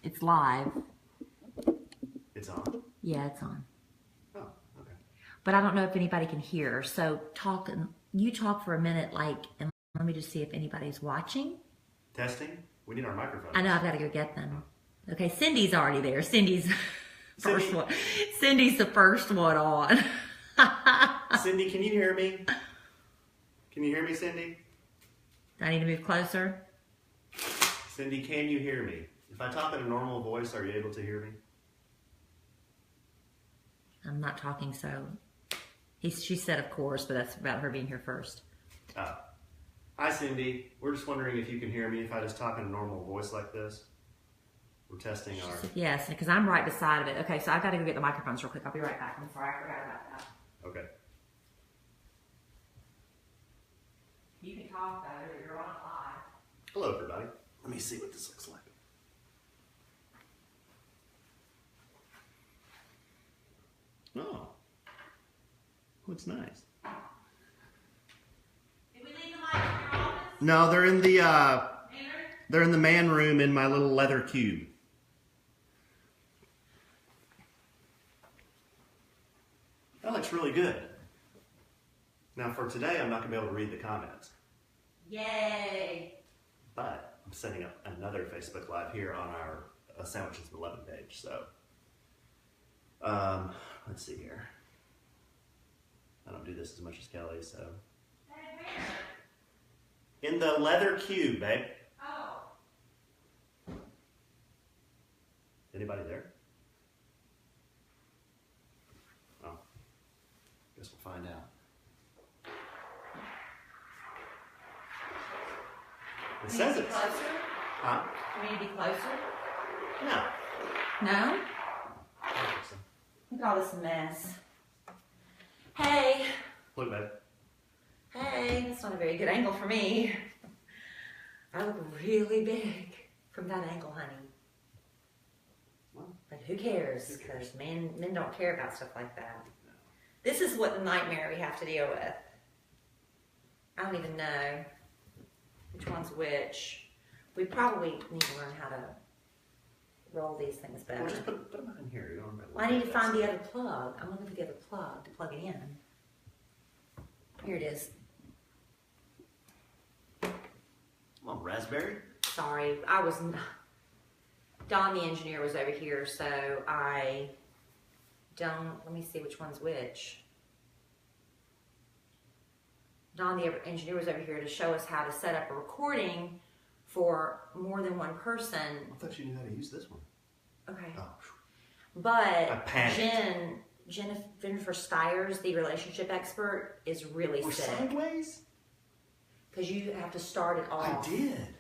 It's live. It's on? Yeah, it's on. Oh, okay. But I don't know if anybody can hear. So you talk for a minute, and let me just see if anybody's watching. Testing? We need our microphones. I know, I've got to go get them. Okay, Cindy's already there. Cindy's first one. Cindy's the first one on. Cindy, can you hear me? Can you hear me, Cindy? Do I need to move closer? Cindy, can you hear me? If I talk in a normal voice, are you able to hear me? I'm not talking, so she said of course, but that's about her being here first. Oh. Hi, Cindy. We're just wondering if you can hear me if I just talk in a normal voice like this. We're testing our... Yes, because I'm right beside of it. Okay, so I've got to go get the microphones real quick. I'll be right back. I'm sorry, I forgot about that. Okay. You can talk though, you're on live. Hello, everybody. Let me see what this looks like. Oh. Looks nice. Did we leave the mics in your office? No, they're in the man room in my little leather cube. That looks really good. Now for today, I'm not going to be able to read the comments. Yay! But I'm setting up another Facebook Live here on our Sandwiches with Lovin page. So, let's see here. I don't do this as much as Kelly, so. In the leather cube, babe. Oh. Anybody there? Oh. Guess we'll find out. It says it's closer. Huh? Do we need to be closer? No. No? I don't think so. Look at all this mess. Hey. Look, babe. Hey, that's not a very good angle for me. I look really big from that angle, honey. Well, but who cares? Because men don't care about stuff like that. No. This is what the nightmare we have to deal with. I don't even know which one's which. We probably need to learn how to roll these things better. Well, just put them in here. You don't I need to find the other plug. I'm looking for the other plug to plug it in. Here it is. Come on, Rasberry. Sorry, Don the engineer was over here, so let me see which one's which. Don the engineer was over here to show us how to set up a recording for more than one person. I thought you knew how to use this one. Okay. Oh. But Jennifer Stiers, the relationship expert, is really sick. Sideways? Because you have to start it off. I did.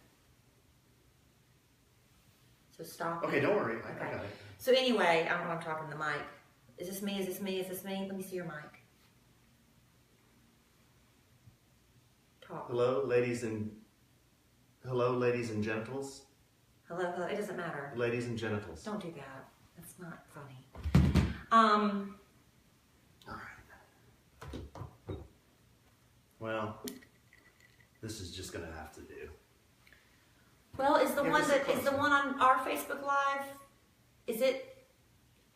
So stop. Okay, don't worry. Okay. I got it. So anyway, I'm talking to the mic. Is this me? Is this me? Is this me? Let me see your mic. Talk. Hello, ladies and gentles. Hello. It doesn't matter. Ladies and genitals. Don't do that. That's not funny. All right. Well, this is just gonna have to do. Well, is the one on our Facebook Live? Is it?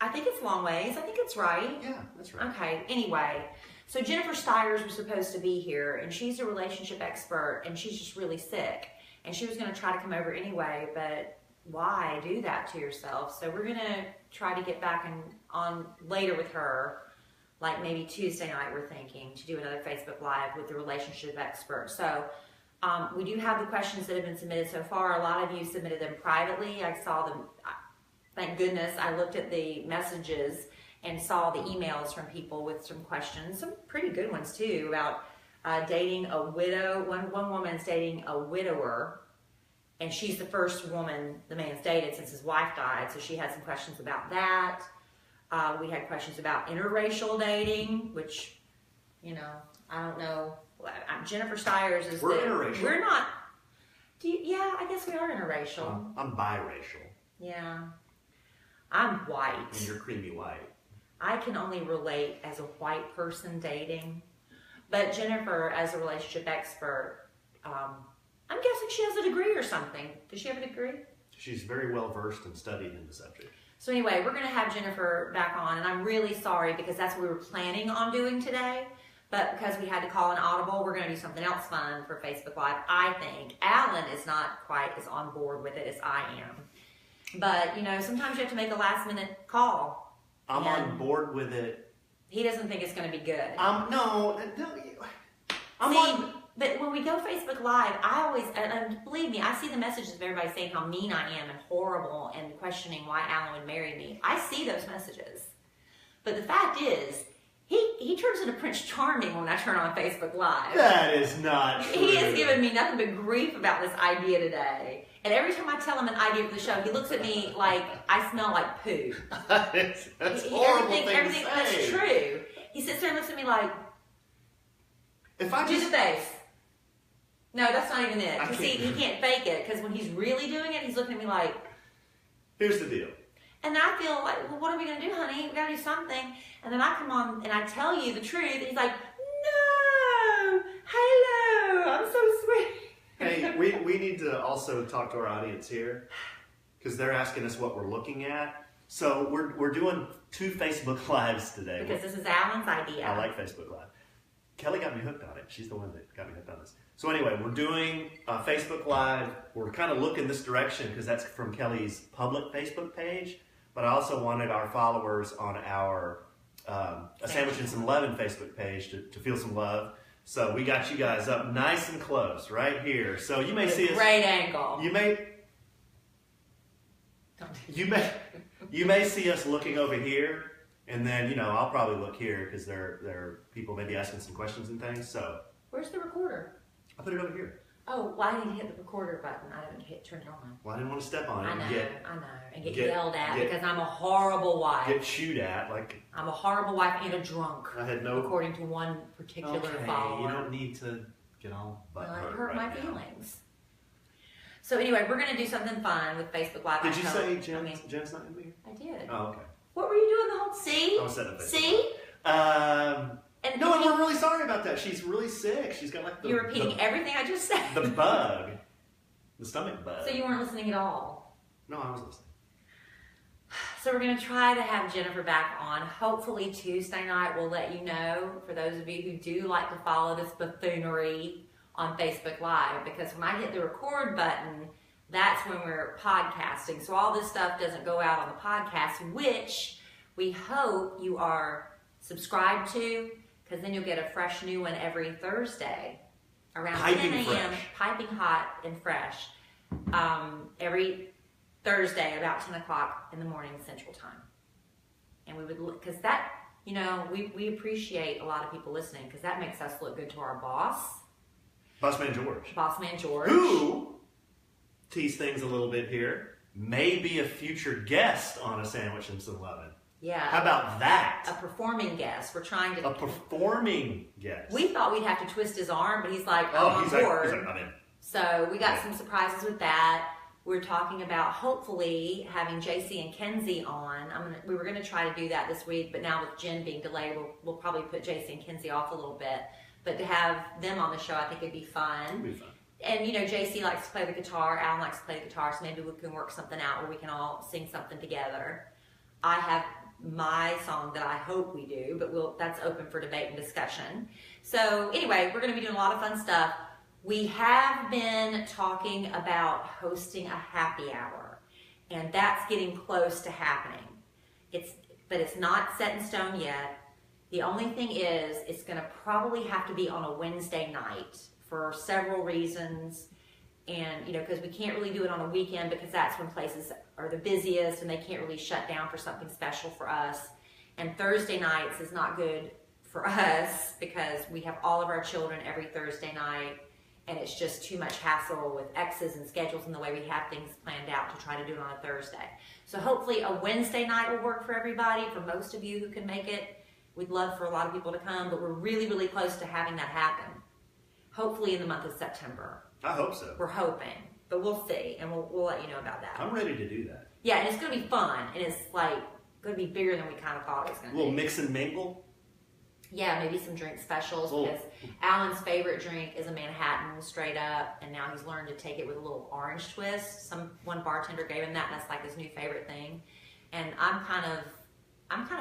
I think it's long ways. I think it's right. Yeah, that's right. Okay. Anyway, so Jennifer Stiers was supposed to be here, and she's a relationship expert, and she's just really sick, and she was going to try to come over anyway, but why do that to yourself? So we're going to try to get back on later with her, like maybe Tuesday night. We're thinking to do another Facebook Live with the relationship expert. So. We do have the questions that have been submitted so far. A lot of you submitted them privately. I saw them, thank goodness, I looked at the messages and saw the emails from people with some questions, some pretty good ones too, about dating a widow. One woman's dating a widower, and she's the first woman the man's dated since his wife died, so she had some questions about that. We had questions about interracial dating, which, you know, I don't know. Jennifer Stiers is interracial. We're not. Yeah, I guess we are interracial. I'm biracial. Yeah. I'm white. And you're creamy white. I can only relate as a white person dating. But Jennifer, as a relationship expert, I'm guessing she has a degree or something. Does she have a degree? She's very well versed and studied in the subject. So anyway, we're going to have Jennifer back on, and I'm really sorry because that's what we were planning on doing today. But because we had to call an audible, we're going to do something else fun for Facebook Live, I think. Alan is not quite as on board with it as I am. But, you know, sometimes you have to make a last-minute call. I'm on board with it. He doesn't think it's going to be good. No. But when we go Facebook Live, I always, and believe me, I see the messages of everybody saying how mean I am and horrible and questioning why Alan would marry me. I see those messages. But the fact is, he turns into Prince Charming when I turn on Facebook Live. That is not true. He has given me nothing but grief about this idea today. And every time I tell him an idea for the show, he looks at me like I smell like poo. That's horrible thing to say. That's true. He sits there and looks at me like, do the face. No, that's not even it. Because he can't fake it. Because when he's really doing it, he's looking at me like... Here's the deal. And I feel like, well, what are we going to do, honey? We got to do something. And then I come on and I tell you the truth. And he's like, no, hello, I'm so sweet. Hey, we need to also talk to our audience here. Because they're asking us what we're looking at. So we're doing 2 Facebook Lives today. Because this is Alan's idea. I like Facebook Live. Kelly got me hooked on it. She's the one that got me hooked on this. So anyway, we're doing Facebook Live. We're kind of looking this direction because that's from Kelly's public Facebook page. But I also wanted our followers on our A Sandwich and Some Lovin Facebook page to feel some love. So we got you guys up nice and close right here. So you may see us. Great angle. You may see us looking over here. And then, you know, I'll probably look here because there are people maybe asking some questions and things. So where's the recorder? I put it over here. Oh, well, I didn't hit the recorder button. I didn't turn it on. Well, I didn't want to step on it. I know. And get yelled at because I'm a horrible wife. Get chewed at. I'm a horrible wife and a drunk. I had no... According to one particular follower. You don't need to get all butthurt. It hurt right my now. feelings. So anyway, we're going to do something fun with Facebook Live. Did you say Jen's not going to be here? I did. Oh, okay. What were you doing the whole... See? I was setting up Facebook. See? No, and we're really sorry about that. She's really sick. She's got like the... You're repeating everything I just said. The bug. The stomach bug. So you weren't listening at all? No, I was listening. So we're going to try to have Jennifer back on. Hopefully Tuesday night we'll let you know, for those of you who do like to follow this buffoonery on Facebook Live, because when I hit the record button, that's when we're podcasting. So all this stuff doesn't go out on the podcast, which we hope you are subscribed to, because then you'll get a fresh new one every Thursday around 10 a.m. Piping hot and fresh. Every Thursday about 10 o'clock in the morning Central Time. And we would, because that, you know, we appreciate a lot of people listening because that makes us look good to our boss. Bossman George. Bossman George. Who, tease things a little bit here, may be a future guest on A Sandwich and Some Lovin. Yeah. How about that? A performing guest. We're trying to... A performing guest. We thought we'd have to twist his arm, but he's like, I'm on board. He's like, I'm in. So we got some surprises with that. We're talking about hopefully having JC and Kenzie on. We were going to try to do that this week, but now with Jen being delayed, we'll probably put JC and Kenzie off a little bit. But to have them on the show, I think it'd be fun. It'd be fun. And, you know, JC likes to play the guitar. Alan likes to play the guitar, so maybe we can work something out where we can all sing something together. I have my song that I hope we do, but that's open for debate and discussion. So anyway, we're going to be doing a lot of fun stuff. We have been talking about hosting a happy hour, and that's getting close to happening. But it's not set in stone yet. The only thing is, it's going to probably have to be on a Wednesday night for several reasons. And, you know, because we can't really do it on a weekend because that's when places are the busiest and they can't really shut down for something special for us. And Thursday nights is not good for us because we have all of our children every Thursday night, and it's just too much hassle with X's and schedules and the way we have things planned out to try to do it on a Thursday. So hopefully a Wednesday night will work for everybody, for most of you who can make it. We'd love for a lot of people to come, but we're really, really close to having that happen. Hopefully in the month of September. I hope so. We're hoping, but we'll see, and we'll let you know about that. I'm ready to do that. Yeah, and it's going to be fun, and it's like going to be bigger than we kind of thought it was going to be. A little mix and mingle? Yeah, maybe some drink specials Oh. because Alan's favorite drink is a Manhattan straight up, and now he's learned to take it with a little orange twist. One bartender gave him that, and that's like his new favorite thing. And I'm kind of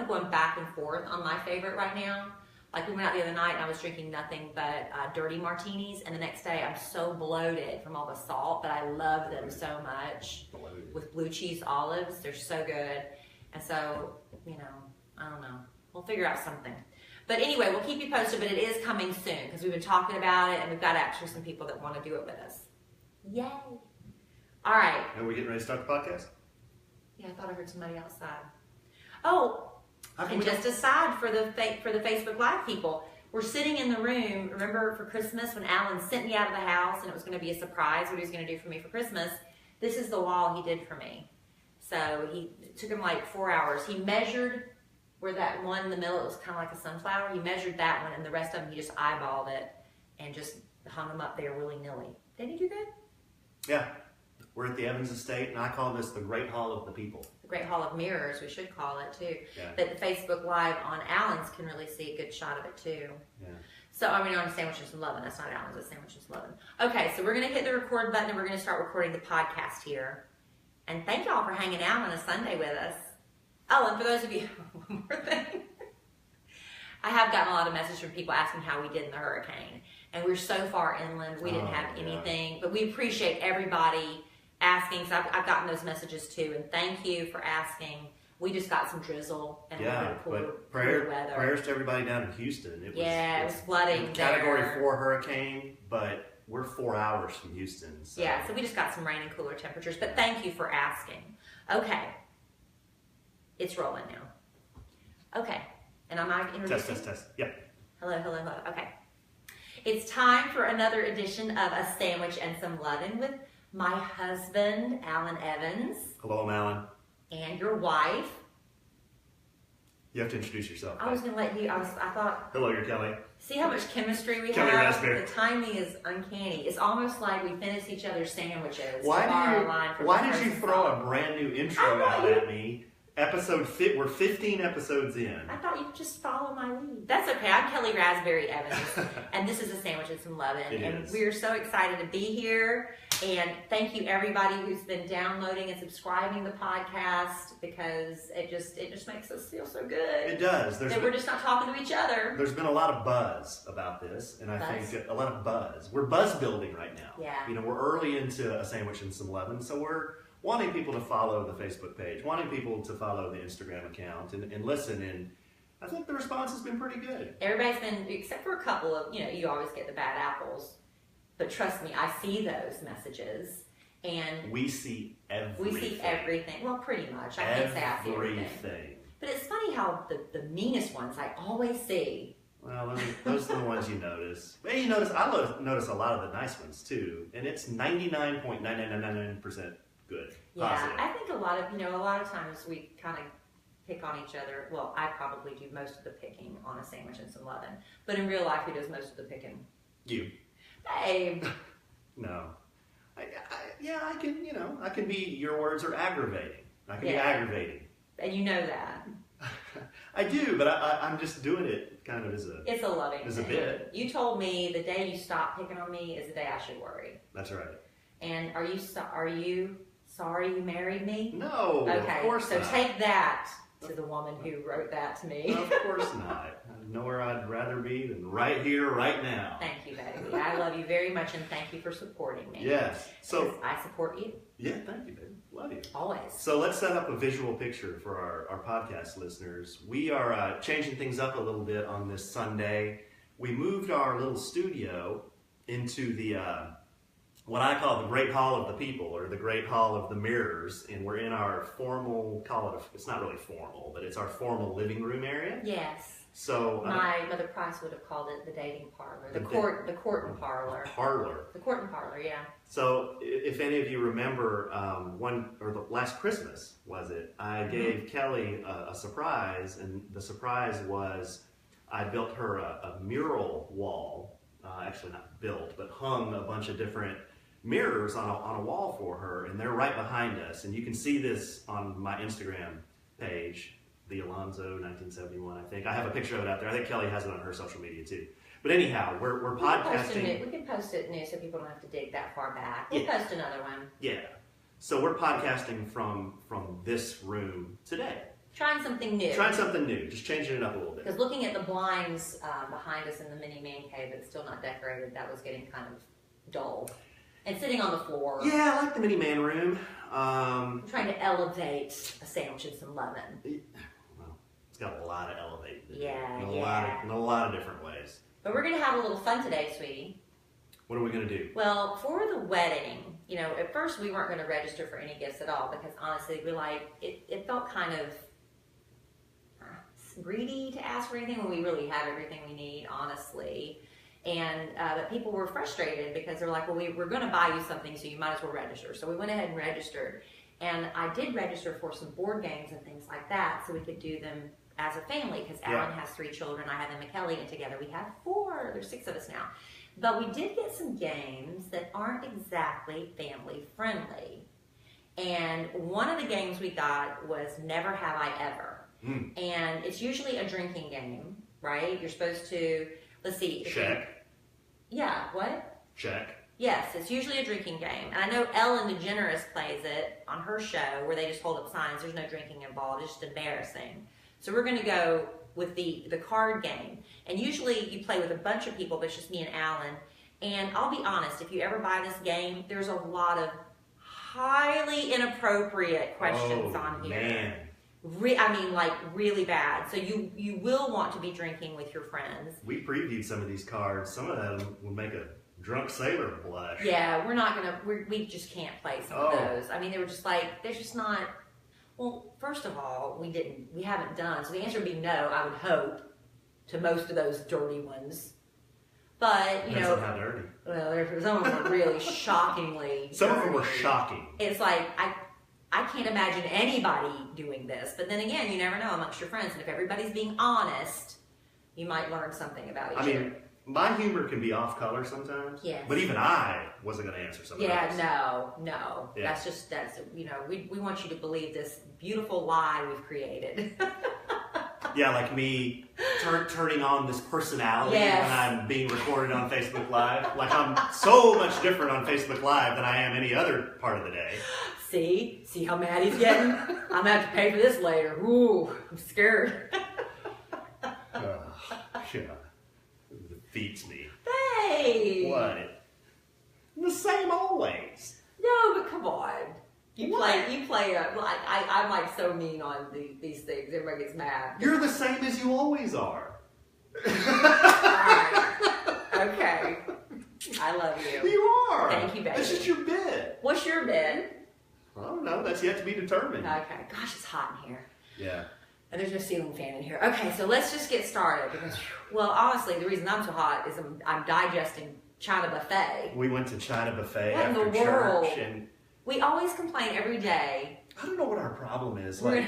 going back and forth on my favorite right now. Like we went out the other night and I was drinking nothing but dirty martinis, and the next day I'm so bloated from all the salt, but I love them so much with blue cheese olives. They're so good, and so I don't know. We'll figure out something. But anyway, we'll keep you posted, but it is coming soon because we've been talking about it and we've got actually some people that want to do it with us. Yay. All right. Are we getting ready to start the podcast? Yeah, I thought I heard somebody outside. Oh, and we just aside for the Facebook Live people, we're sitting in the room. Remember for Christmas when Alan sent me out of the house and it was going to be a surprise what he was going to do for me for Christmas? This is the wall he did for me. So it took him like 4 hours. He measured where that one in the middle, it was kind of like a sunflower. He measured that one, and the rest of them, he just eyeballed it and just hung them up there willy-nilly. Didn't he do good? Yeah. We're at the Evans Estate, and I call this the Great Hall of the People. The Great Hall of Mirrors, we should call it, too. Yeah. But the Facebook Live on Alan's can really see a good shot of it, too. Yeah. So, on Sandwiches and Lovin'. That's not Alan's, it's Sandwiches and Lovin'. Okay, so we're going to hit the record button, and we're going to start recording the podcast here. And thank y'all for hanging out on a Sunday with us. Oh, and for those of you, one more thing. I have gotten a lot of messages from people asking how we did in the hurricane. And we're so far inland, we didn't have anything. But we appreciate everybody asking. So I've gotten those messages too. And thank you for asking. We just got some drizzle and a little bit of cooler weather. Prayers to everybody down in Houston. It was flooding there. Category 4 hurricane, but we're 4 hours from Houston. So. Yeah, so we just got some rain and cooler temperatures. But thank you for asking. Okay. It's rolling now. Okay. And I'm not introducing? Test. Yeah. Hello. Okay. It's time for another edition of A Sandwich and Some Lovin' with my husband, Alan Evans. Hello, I'm Alan. And your wife. You have to introduce yourself. I was going to let you, I thought. Hello, you're Kelly. See how much chemistry we Kellie have? Rasberry. The timing is uncanny. It's almost like we finish each other's sandwiches. Why did you throw a brand new intro out at me? We're 15 episodes in. I thought you'd just follow my lead. That's okay. I'm Kellie Rasberry Evans, and this is A Sandwich and Some Lovin'. And we are so excited to be here. And thank you everybody who's been downloading and subscribing to the podcast because it just makes us feel so good. It does. We're just not talking to each other. There's been a lot of buzz about this, and I think a lot of buzz. We're buzz building right now. Yeah. We're early into A Sandwich and Some Lovin', so we're wanting people to follow the Facebook page, wanting people to follow the Instagram account and listen. And I think the response has been pretty good. Everybody's been, except for a couple of, you always get the bad apples. But trust me, I see those messages. And we see everything. Well, pretty much. I can't say I see everything. But it's funny how the meanest ones I always see. Well, those are the ones you notice. Well, I notice a lot of the nice ones too. And it's 99.9999% good. Yeah, positive. I think a lot of times we kind of pick on each other. Well, I probably do most of the picking on A Sandwich and Some Lovin'. But in real life, who does most of the picking? You. Babe. No. I can be, your words are aggravating. I can be aggravating. And you know that. I do, but I'm just doing it kind of it's a loving as a bit. You told me the day you stop picking on me is the day I should worry. That's right. And are you sorry you married me? No, okay, of course so not. take that to the woman who wrote that to me. Of course not. I know where I'd rather be than right here, right now. Thank you, baby. I love you very much, and thank you for supporting me. Yes. So I support you. Yeah, thank you, baby. Love you. Always. So let's set up a visual picture for our podcast listeners. We are changing things up a little bit on this Sunday. We moved our little studio into the what I call the Great Hall of the People, or the Great Hall of the Mirrors, and we're in our formal, it's not really formal, but it's our formal living room area. Yes. So my Mother Price would have called it the dating parlor, the court and parlor. The court and parlor, yeah. So if any of you remember, last Christmas was it? I gave Kelly a surprise, and the surprise was I built her a mural wall. Actually, not built, but hung a bunch of different mirrors on a wall for her, and they're right behind us. And you can see this on my Instagram page. the Alonzo 1971, I think. I have a picture of it out there. I think Kelly has it on her social media too. But anyhow, we're podcasting. We can post it new so people don't have to dig that far back. We'll post another one. Yeah. So we're podcasting from this room today. Trying something new. Just changing it up a little bit. Because looking at the blinds behind us in the mini man cave that's still not decorated, that was getting kind of dull. And sitting on the floor. Yeah, I like the mini man room. I'm trying to elevate a sandwich and some lemon. Well, it's got a lot of elevating. Yeah, in a lot of different ways. But we're going to have a little fun today, sweetie. What are we going to do? Well, for the wedding, you know, at first we weren't going to register for any gifts at all because honestly, it felt kind of greedy to ask for anything when we really have everything we need, honestly. And but people were frustrated because they're like, well, we're going to buy you something, so you might as well register. So we went ahead and registered. And I did register for some board games and things like that so we could do them as a family because Alan has 3 children. I have them and Kelly, and together we have 4. There's 6 of us now. But we did get some games that aren't exactly family friendly. And one of the games we got was Never Have I Ever. And it's usually a drinking game, right? You're supposed to, let's see. Check. Yeah, what? Check. Yes, it's usually a drinking game. And I know Ellen DeGeneres plays it on her show where they just hold up signs. There's no drinking involved. It's just embarrassing. So we're going to go with the card game. And usually you play with a bunch of people, but it's just me and Alan. And I'll be honest, if you ever buy this game, there's a lot of highly inappropriate questions on here. Man. Really bad. So you will want to be drinking with your friends. We previewed some of these cards. Some of them will make a drunk sailor blush. Yeah, we just can't play some of those. I mean, they were just like, they're just not, well, first of all, we haven't done, so the answer would be no, I would hope, to most of those dirty ones. But, you know. How dirty. Well, some of them were really shockingly Some dirty. of them were shocking. It's like, I can't imagine anybody doing this. But then again, you never know amongst your friends. And if everybody's being honest, you might learn something about each other. I mean, my humor can be off color sometimes. Yes. But even I wasn't going to answer some of those. No. Yeah. That's you know, we want you to believe this beautiful lie we've created. Yeah, like me turning on this personality when I'm being recorded on Facebook Live. Like I'm so much different on Facebook Live than I am any other part of the day. See how mad he's getting? I'm going to have to pay for this later. Ooh, I'm scared. Yeah, it defeats me. Hey! What? The same always. No, but come on. You play. I'm like so mean on these things. Everybody gets mad. You're the same as you always are. Alright. Okay. I love you. You are. Thank you, baby. That's just your bit. What's your bid? I don't know. That's yet to be determined. Okay. Gosh, it's hot in here. Yeah. And there's no ceiling fan in here. Okay, so let's just get started. Because, well, honestly, the reason I'm so hot is I'm digesting China buffet. We went to China buffet What in after the world? church, and We always complain every day. I don't know what our problem is. We're Like,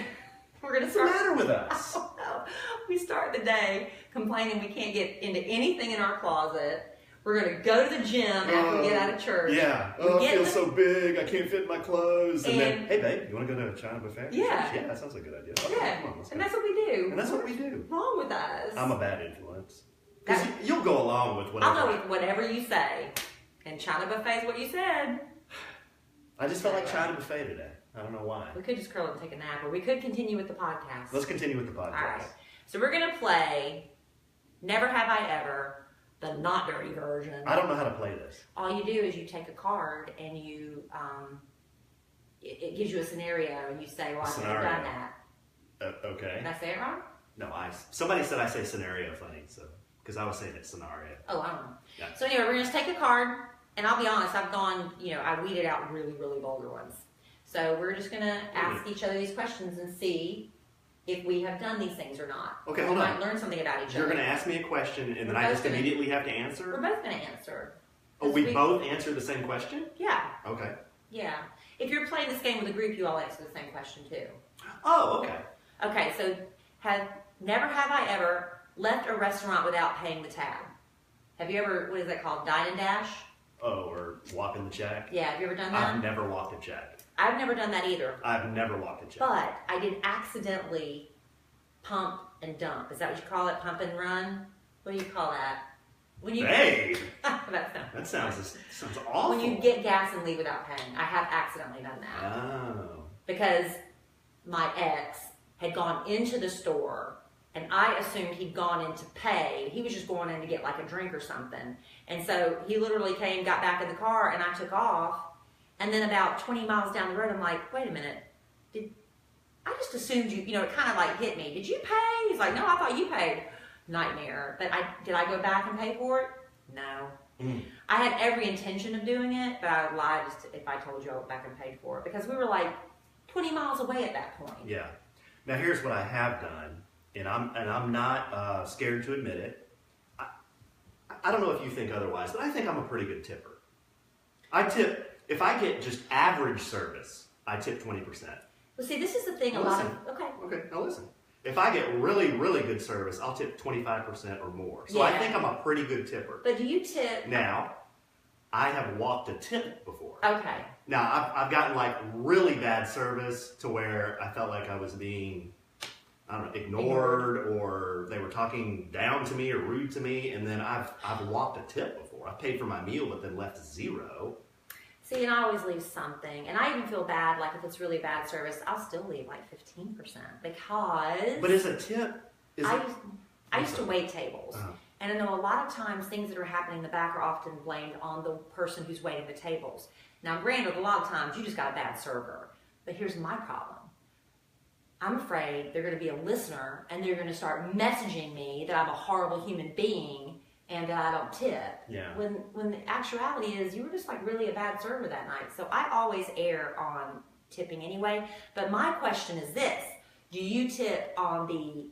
gonna what's the start. matter with us? I don't know. We start the day complaining we can't get into anything in our closet. We're gonna go to the gym after we get out of church. Yeah. We I get feel the- so big. I can't fit in my clothes. And then, And- hey, babe, you want to go to a China buffet? Yeah. Yeah, that sounds like a good idea. Okay, Yeah, come on, let's and go. that's what we do. And that's what we do. What's wrong with us? I'm a bad influence. Because you'll go along with whatever. I'll go with whatever you say. And China buffet is what you said. I just felt like China buffet today. I don't know why. We could just curl up and take a nap, or we could continue with the podcast. Let's continue with the podcast. All right. So we're gonna play Never Have I Ever, the not dirty version. I don't know how to play this. All you do is you take a card and you, it gives you a scenario, and you say, "Well, I've never Scenario. done that." Okay. Did I say it wrong? No, somebody said I say scenario funny, so because I was saying it's scenario. Oh, I don't know. Yeah. So anyway, we're gonna just take a card, and I'll be honest, I've gone, I weeded out really, really vulgar ones. So we're just gonna ask each other these questions and see if we have done these things or not. Okay, we hold on. might learn something about each You're other. going to ask me a question, and then We're I both just gonna- immediately have to We're answer? both gonna answer. Oh, we both answer the same question? Yeah, Okay. yeah. If you're playing this game with a group, you all answer the same question too. Oh, okay. Okay, so never have I ever left a restaurant without paying the tab. Have you ever, what is that called, dine and dash? Oh, or walking the check? Yeah, have you ever done that? I've never walked a check. I've never done that either. I've never walked a check. But I did accidentally pump and dump. Is that what you call it? Pump and run? What do you call that? When you Babe! that sounds awful. When you get gas and leave without paying. I have accidentally done that. Oh. Because my ex had gone into the store and I assumed he'd gone in to pay. He was just going in to get like a drink or something. And so he literally came, got back in the car, and I took off. And then about 20 miles down the road, I'm like, wait a minute. I just assumed you know, it kind of like hit me. Did you pay? He's like, no, I thought you paid. Nightmare. But did I go back and pay for it? No. I had every intention of doing it, but I would lie if I told you I went back and paid for it. Because we were like 20 miles away at that point. Yeah. Now here's what I have done. And I'm not scared to admit it. I don't know if you think otherwise, but I think I'm a pretty good tipper. I tip, if I get just average service, I tip 20%. Well, see, this is the thing. Okay, now listen. If I get really, really good service, I'll tip 25% or more. So I think I'm a pretty good tipper. But do you tip? Now, I have walked a tip before. Okay. Now, I've gotten like really bad service to where I felt like I was being, I don't know, ignored, or they were talking down to me or rude to me, and then I've walked a tip before. I paid for my meal, but then left zero. See, and I always leave something, and I even feel bad, like if it's really bad service, I'll still leave like 15% because. But is a tip? I used to wait tables, and I know a lot of times things that are happening in the back are often blamed on the person who's waiting the tables. Now, granted, a lot of times you just got a bad server, but here's my problem. I'm afraid they're going to be a listener, and they're going to start messaging me that I'm a horrible human being and that I don't tip. Yeah. When the actuality is you were just like really a bad server that night. So I always err on tipping anyway. But my question is this: do you tip on the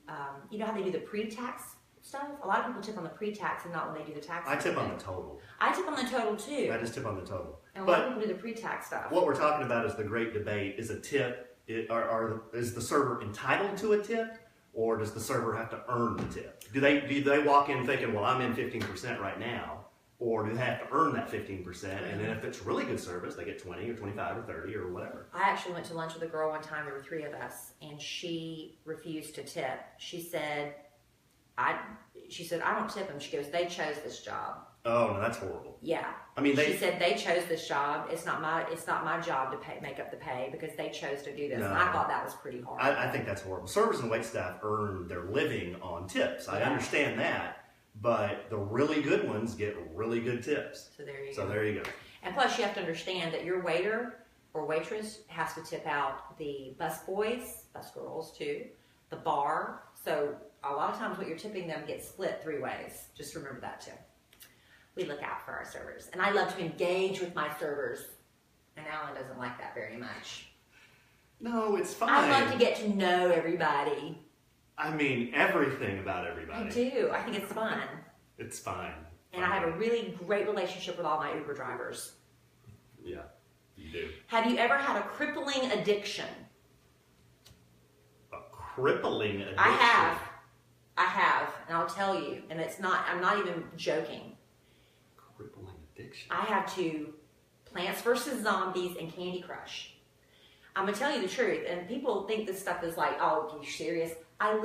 you know how they do the pre-tax stuff? A lot of people tip on the pre-tax and not when they do the tax. I tip on the total. I tip on the total too. I just tip on the total. And a lot of people do the pre-tax stuff. What we're talking about is the great debate: is a tip, is the server entitled to a tip? Or does the server have to earn the tip? Do they walk in thinking, well, I'm in 15% right now? Or do they have to earn that 15%? And then if it's really good service, they get 20 or 25 or 30 or whatever. I actually went to lunch with a girl one time. There were 3 of us, and she refused to tip. She said, I don't tip them. She goes, they chose this job. Oh, no, that's horrible. Yeah. I mean, she said they chose this job. It's not my job to make up the pay because they chose to do this. No, and I thought that was pretty hard. I think that's horrible. Servers and waitstaff earn their living on tips. I understand that, but the really good ones get really good tips. So there you go. go. And plus, you have to understand that your waiter or waitress has to tip out the bus boys, bus girls too, the bar. So a lot of times, what you're tipping them gets split 3 ways. Just remember that too. We look out for our servers. And I love to engage with my servers. And Alan doesn't like that very much. No, it's fine. I love to get to know everybody. I mean, everything about everybody. I do. I think it's fun. It's fine. And I have a really great relationship with all my Uber drivers. Yeah, you do. Have you ever had a crippling addiction? A crippling addiction? I have. And I'll tell you. And I'm not even joking. Crippling addiction. I have to Plants vs. Zombies and Candy Crush. I'm going to tell you the truth. And people think this stuff is like, oh, are you serious? I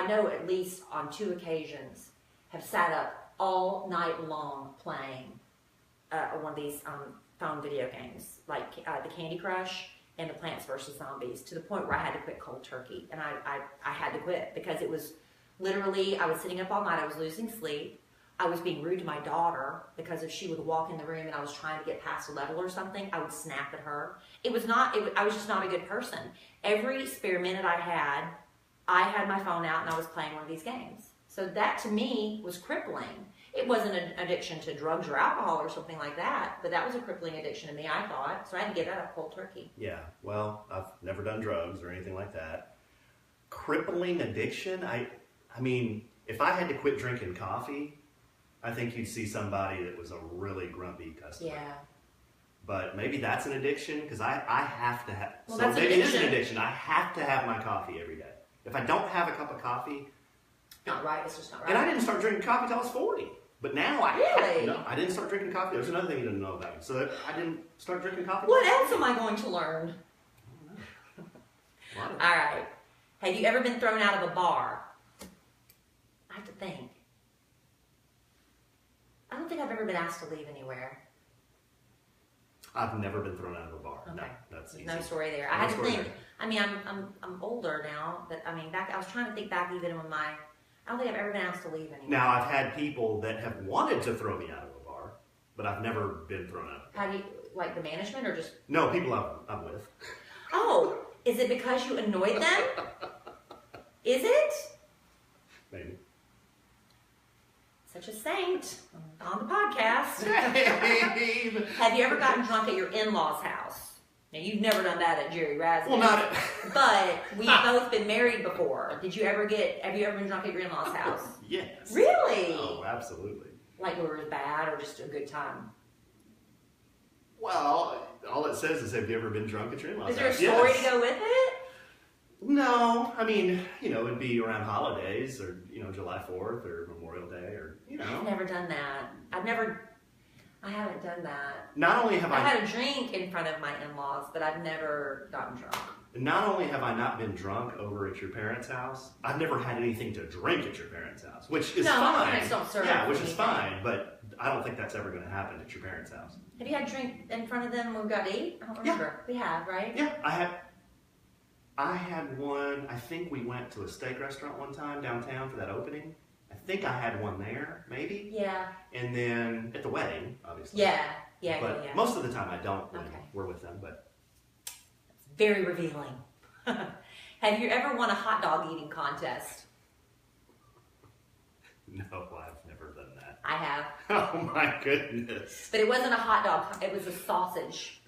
know at least on 2 occasions, have sat up all night long playing one of these phone video games, like the Candy Crush and the Plants vs. Zombies, to the point where I had to quit cold turkey. And I had to quit because it was literally, I was sitting up all night, I was losing sleep. I was being rude to my daughter because if she would walk in the room and I was trying to get past a level or something, I would snap at her. I was just not a good person. Every spare minute I had my phone out and I was playing one of these games. So that to me was crippling. It wasn't an addiction to drugs or alcohol or something like that, but that was a crippling addiction to me, I thought. So I had to get that up cold turkey. Yeah, well, I've never done drugs or anything like that. Crippling addiction? I mean, if I had to quit drinking coffee, I think you'd see somebody that was a really grumpy customer. Yeah. But maybe that's an addiction because I have to have. Well, so maybe it is an addiction. I have to have my coffee every day. If I don't have a cup of coffee, not right. It's just not right. And I didn't start drinking coffee until I was 40. But now I didn't start drinking coffee. There's another thing you didn't know about me. So I didn't start drinking coffee. What else am I going to learn? I don't know. All right. Have you ever been thrown out of a bar? I have to think. I don't think I've ever been asked to leave anywhere. I've never been thrown out of a bar. Okay. No, that's easy. No story there. No I had to story think. there. I mean, I'm older now, but I mean, back I was trying to think back even when I don't think I've ever been asked to leave anywhere. Now, I've had people that have wanted to throw me out of a bar, but I've never been thrown out. How do you, like the management or just? No, people I'm with. Oh, is it because you annoyed them? Is it? Maybe. Such a saint on the podcast. Babe. Have you ever gotten drunk at your in-laws' house? Now, you've never done that at Jerry Rasberry. Well, not at... But we've both been married before. Have you ever been drunk at your in-laws' house? Yes. Really? Oh, absolutely. Like where it was bad or just a good time? Well, all it says is, have you ever been drunk at your in-laws' Is there a house? story Yes. to go with it? No, I mean, it'd be around holidays or, July 4th or Memorial Day or, I've never done that. I haven't done that. Not only have I had a drink in front of my in-laws, but I've never gotten drunk. Not only have I not been drunk over at your parents' house, I've never had anything to drink at your parents' house, which is No, fine. my parents don't serve Yeah, which is anything. fine, but I don't think that's ever going to happen at your parents' house. Have you had a drink in front of them when we got to eat? I don't remember. We have, right? Yeah, I had one. I think we went to a steak restaurant one time downtown for that opening. I think I had one there, maybe. Yeah. And then at the wedding, obviously. Yeah. But most of the time I don't when Okay. we're with them. But It's very revealing. Have you ever won a hot dog eating contest? no, I've never done that. I have. Oh my goodness. But it wasn't a hot dog. It was a sausage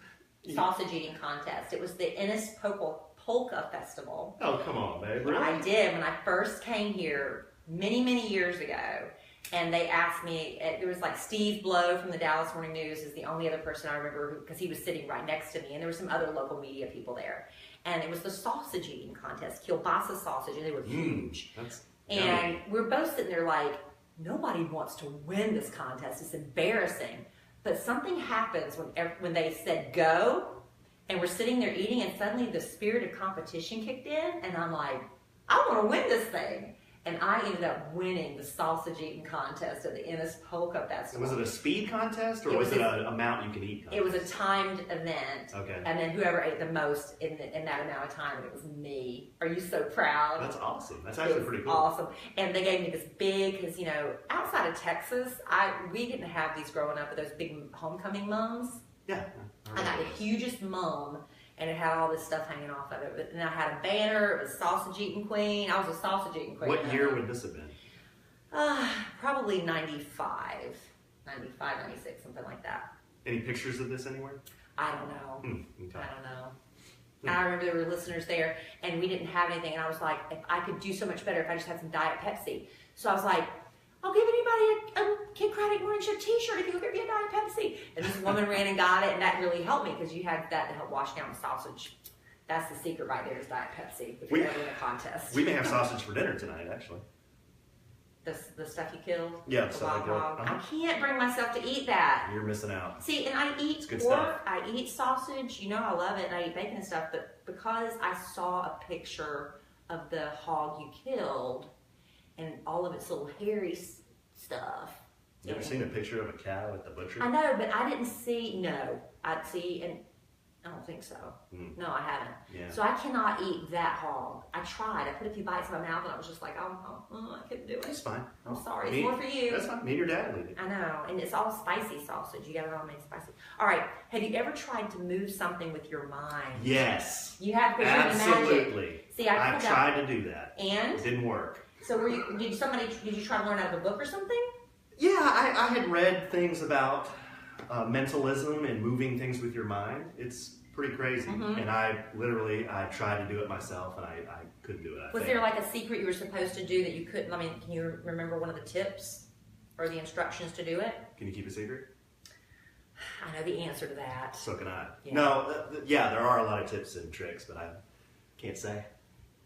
eating contest. It was the Ennis Polka Festival. Oh, come on, babe. Really? I did when I first came here many, many years ago. And they asked me, there was like Steve Blow from the Dallas Morning News is the only other person I remember because he was sitting right next to me. And there were some other local media people there. And it was the sausage eating contest, kielbasa sausage, and they were huge. And we're both sitting there like, nobody wants to win this contest. It's embarrassing. But something happens when they said go, and we're sitting there eating, and suddenly the spirit of competition kicked in, and I'm like, I want to win this thing. And I ended up winning the sausage eating contest at the Ennis Polka Festival. Was it a speed contest, or was it an amount you can eat contest? It was a timed event. Okay. And then whoever ate the most in that amount of time, and it was me. Are you so proud? That's awesome. That's actually pretty cool. Awesome. And they gave me this big, because, outside of Texas, we didn't have these growing up, but those big homecoming mums. Yeah. I got the hugest mum, and it had all this stuff hanging off of it. And I had a banner. It was sausage eating queen. I was a sausage eating queen. What year would this have been? Probably 95, 96, something like that. Any pictures of this anywhere? I don't know. Okay. I don't know. And I remember there were listeners there, and we didn't have anything. And I was like, if I could do so much better if I just had some Diet Pepsi. So I was like, I'll give anybody a Kid Craddock Morning Shift t-shirt if you'll give me a Diet Pepsi. And this woman ran and got it, and that really helped me because you had that to help wash down the sausage. That's the secret right there is Diet Pepsi if you're ever in a contest. We may have sausage for dinner tonight, actually. The stuff you killed? Yeah, the stuff I wild killed. hog. Uh-huh. I can't bring myself to eat that. You're missing out. See, and I eat It's good pork, stuff. I eat sausage, I love it, and I eat bacon and stuff, but because I saw a picture of the hog you killed and all of its little hairy stuff. You ever seen a picture of a cow at the butcher? I know, but I didn't see, I'd see, and I don't think so. No, I haven't. Yeah. So I cannot eat that hog. I tried. I put a few bites in my mouth, and I was just like, I couldn't do it. It's fine. I'm sorry. It's more for you. That's fine. Me and your dad will eat it. I know, and it's all spicy sausage. You got it all made spicy. All right. Have you ever tried to move something with your mind? Yes. You have because you're the magic. Absolutely. See, I tried to do that. And it didn't work. So did you try to learn out of a book or something? Yeah, I had read things about mentalism and moving things with your mind. It's pretty crazy. And I tried to do it myself, and I couldn't do it. Was there like a secret you were supposed to do that you couldn't? I mean, can you remember one of the tips or the instructions to do it? Can you keep a secret? I know the answer to that. So can I. Yeah. No, there are a lot of tips and tricks, but I can't say.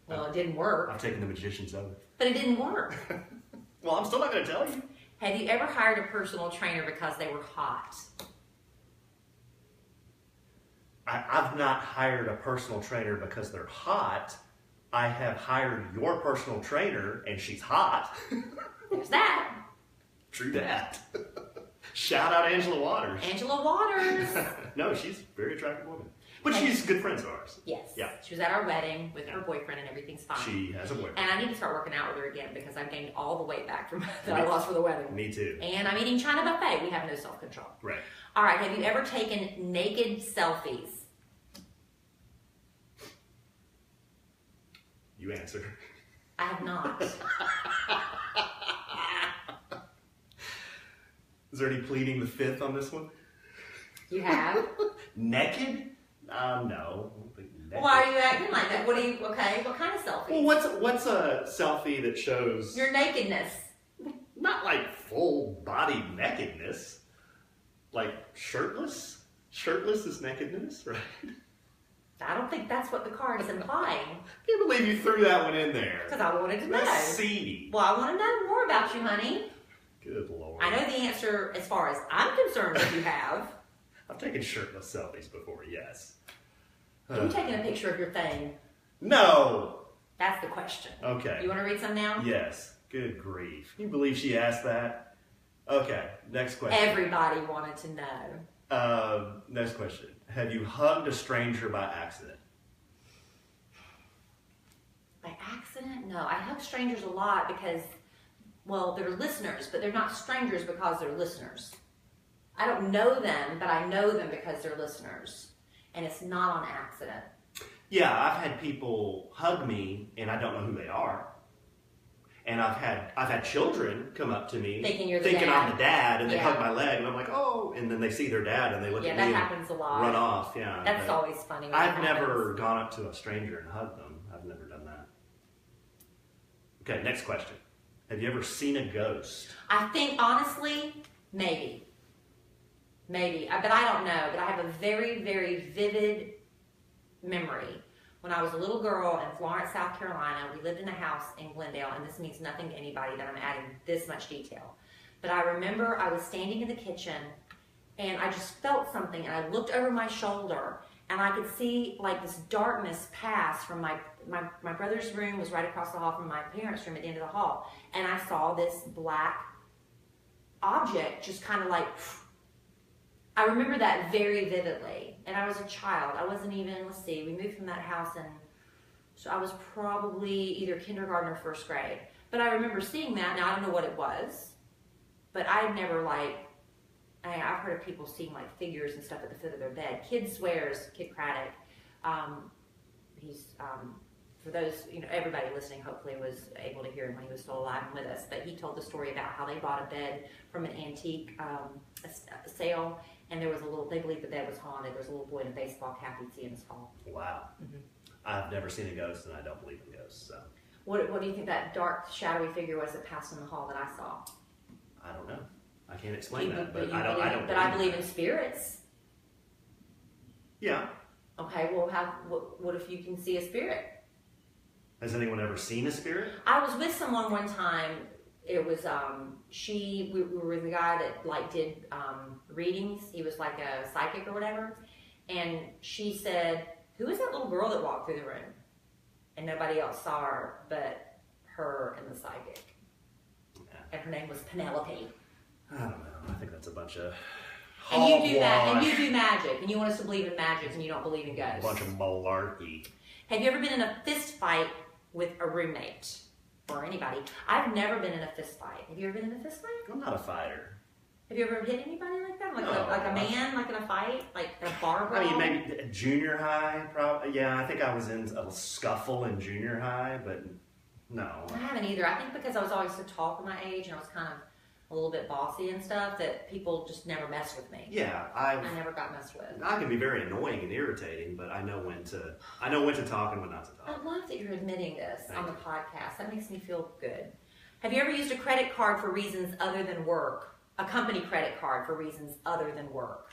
Well, it didn't work. I've taken the magician's oath. But it didn't work. Well, I'm still not going to tell you. Have you ever hired a personal trainer because they were hot? I've not hired a personal trainer because they're hot. I have hired your personal trainer and she's hot. There's that. True that. Shout out Angela Waters. Angela Waters. No, she's a very attractive woman. But she's good friends of ours. Yes. Yeah. She was at our wedding with her boyfriend and everything's fine. She has a boyfriend. And I need to start working out with her again because I've gained all the weight back from that I lost for the wedding. Me too. And I'm eating China buffet. We have no self-control. Right. All right. Have you ever taken naked selfies? You answer. I have not. Is there any pleading the fifth on this one? You have? Naked? No. I don't think naked. Why are you acting like that? What kind of selfie? Well, what's a selfie that shows your nakedness? Not like full body nakedness. Like shirtless? Shirtless is nakedness, right? I don't think that's what the card is implying. I can't believe you threw that one in there. Because I wanted to know. That's seedy. Well, I want to know more about you, honey. Good Lord. I know the answer as far as I'm concerned if you have. I've taken shirtless selfies before, yes. Have you taken a picture of your thing? No. That's the question. Okay. You want to read some now? Yes. Good grief. Can you believe she asked that? Okay. Next question. Everybody wanted to know. Next question. Have you hugged a stranger by accident? By accident? No. I hug strangers a lot because, well, they're listeners, but they're not strangers because they're listeners. I don't know them, but I know them because they're listeners. And it's not on accident. Yeah, I've had people hug me and I don't know who they are. And I've had children come up to me thinking I'm the dad, and they hug my leg, and I'm like, oh, and then they see their dad and they look at me that happens a lot. Run off. Yeah, that's always funny. I've never gone up to a stranger and hugged them. I've never done that. Okay, next question. Have you ever seen a ghost? I think honestly, maybe, but I don't know. But I have a very, very vivid memory. When I was a little girl in Florence, South Carolina, we lived in a house in Glendale, and this means nothing to anybody that I'm adding this much detail. But I remember I was standing in the kitchen, and I just felt something, and I looked over my shoulder, and I could see like this darkness pass from my brother's room was right across the hall from my parents' room at the end of the hall, and I saw this black object just kind of like, I remember that very vividly. And I was a child. I wasn't even, we moved from that house, and so I was probably either kindergarten or first grade. But I remember seeing that. Now, I don't know what it was, but I had never, I've heard of people seeing, figures and stuff at the foot of their bed. Kid swears, Kid Craddock, he's, for those, everybody listening hopefully was able to hear him when he was still alive and with us, but he told the story about how they bought a bed from an antique sale, and there was they believed the bed was haunted. There was a little boy in a baseball cap he'd see in his hall. Wow. Mm-hmm. I've never seen a ghost, and I don't believe in ghosts. So. What do you think that dark, shadowy figure was that passed in the hall that I saw? I don't know. I can't explain that, but I don't. But I believe in spirits. Yeah. Okay. Well, what if you can see a spirit? Has anyone ever seen a spirit? I was with someone one time. It was we were with a guy that did readings. He was like a psychic or whatever, and she said, "Who is that little girl that walked through the room?" And nobody else saw her but her and the psychic. Yeah. And her name was Penelope. I don't know. I think that's a bunch of and you do that, and you do magic, and you want us to believe in magic, and you don't believe in ghosts. A bunch of malarkey. Have you ever been in a fist fight with a roommate? Or anybody. I've never been in a fist fight. Have you ever been in a fist fight? I'm not a fighter. Have you ever hit anybody like that? Like, no, like a man, like in a fight? Like a bar brawl? I mean, maybe junior high, probably. Yeah, I think I was in a scuffle in junior high, but no. I haven't either. I think because I was always so tall for my age and I was kind of a little bit bossy and stuff that people just never messed with me. Yeah, I never got messed with. I can be very annoying and irritating, but I know when to talk and when not to talk. I love that you're admitting this on the podcast. That makes me feel good. Have you ever used a credit card for reasons other than work? A company credit card for reasons other than work?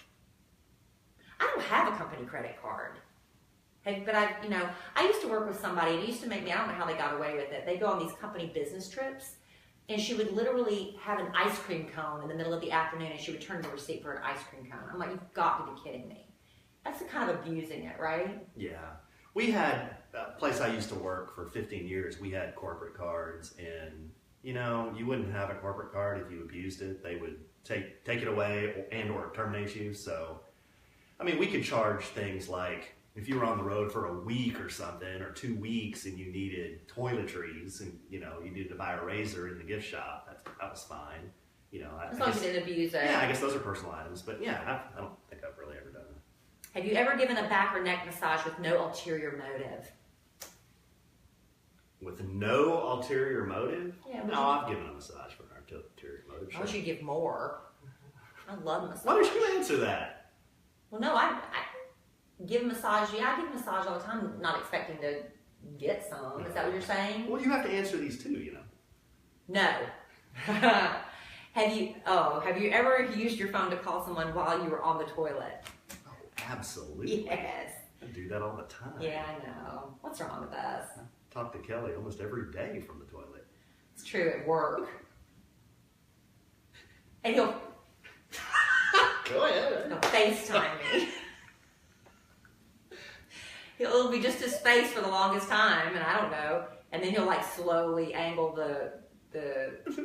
I don't have a company credit card. But I used to work with somebody, and it used to make me, I don't know how they got away with it. They go on these company business trips, and she would literally have an ice cream cone in the middle of the afternoon, and she would turn the receipt for an ice cream cone. I'm like, you've got to be kidding me. That's the kind of abusing it, right? Yeah. We had place I used to work for 15 years, we had corporate cards, and you wouldn't have a corporate card if you abused it. They would take it away or terminate you. So, I mean, we could charge things like if you were on the road for a week or something, or 2 weeks, and you needed toiletries, and you needed to buy a razor in the gift shop. That was fine. As long as you didn't abuse it. Yeah, I guess those are personal items, but yeah, I don't think I've really ever done that. Have you ever given a back or neck massage with no ulterior motive? With no ulterior motive? Yeah. No, I've given a massage for an ulterior motive. Sure. I wish you'd give more. I love massage. Why don't you answer that? Well, no, I give a massage. Yeah, I give a massage all the time, not expecting to get some. Is that what you're saying? Well, you have to answer these too, No. Have you ever used your phone to call someone while you were on the toilet? Oh, absolutely. Yes. I do that all the time. Yeah, I know. What's wrong with us? I talk to Kelly almost every day from the toilet. It's true at work. And he'll Go ahead. FaceTime me. It'll be just his face for the longest time, and I don't know. And then he'll slowly angle the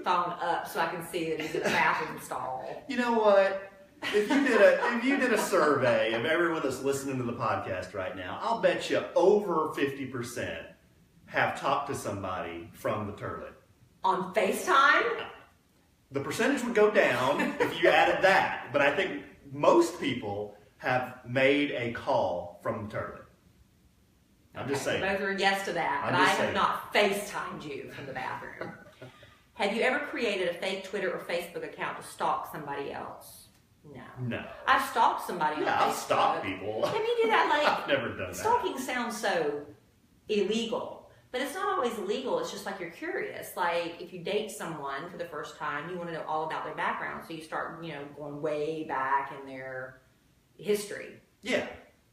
phone up so I can see that he's in the bathroom stall. You know what? If you did a survey of everyone that's listening to the podcast right now, I'll bet you over 50% have talked to somebody from the toilet. On FaceTime? The percentage would go down if you added that, but I think most people have made a call from the toilet. I'm just saying. Both are a yes to that, but I have not FaceTimed you from the bathroom. Have you ever created a fake Twitter or Facebook account to stalk somebody else? No. No. I've stalked somebody on Facebook. I've stalked people. Have you do that? I've never done that. Stalking sounds so illegal, but it's not always illegal. It's just you're curious. If you date someone for the first time, you want to know all about their background, so you start, going way back in their history. Yeah.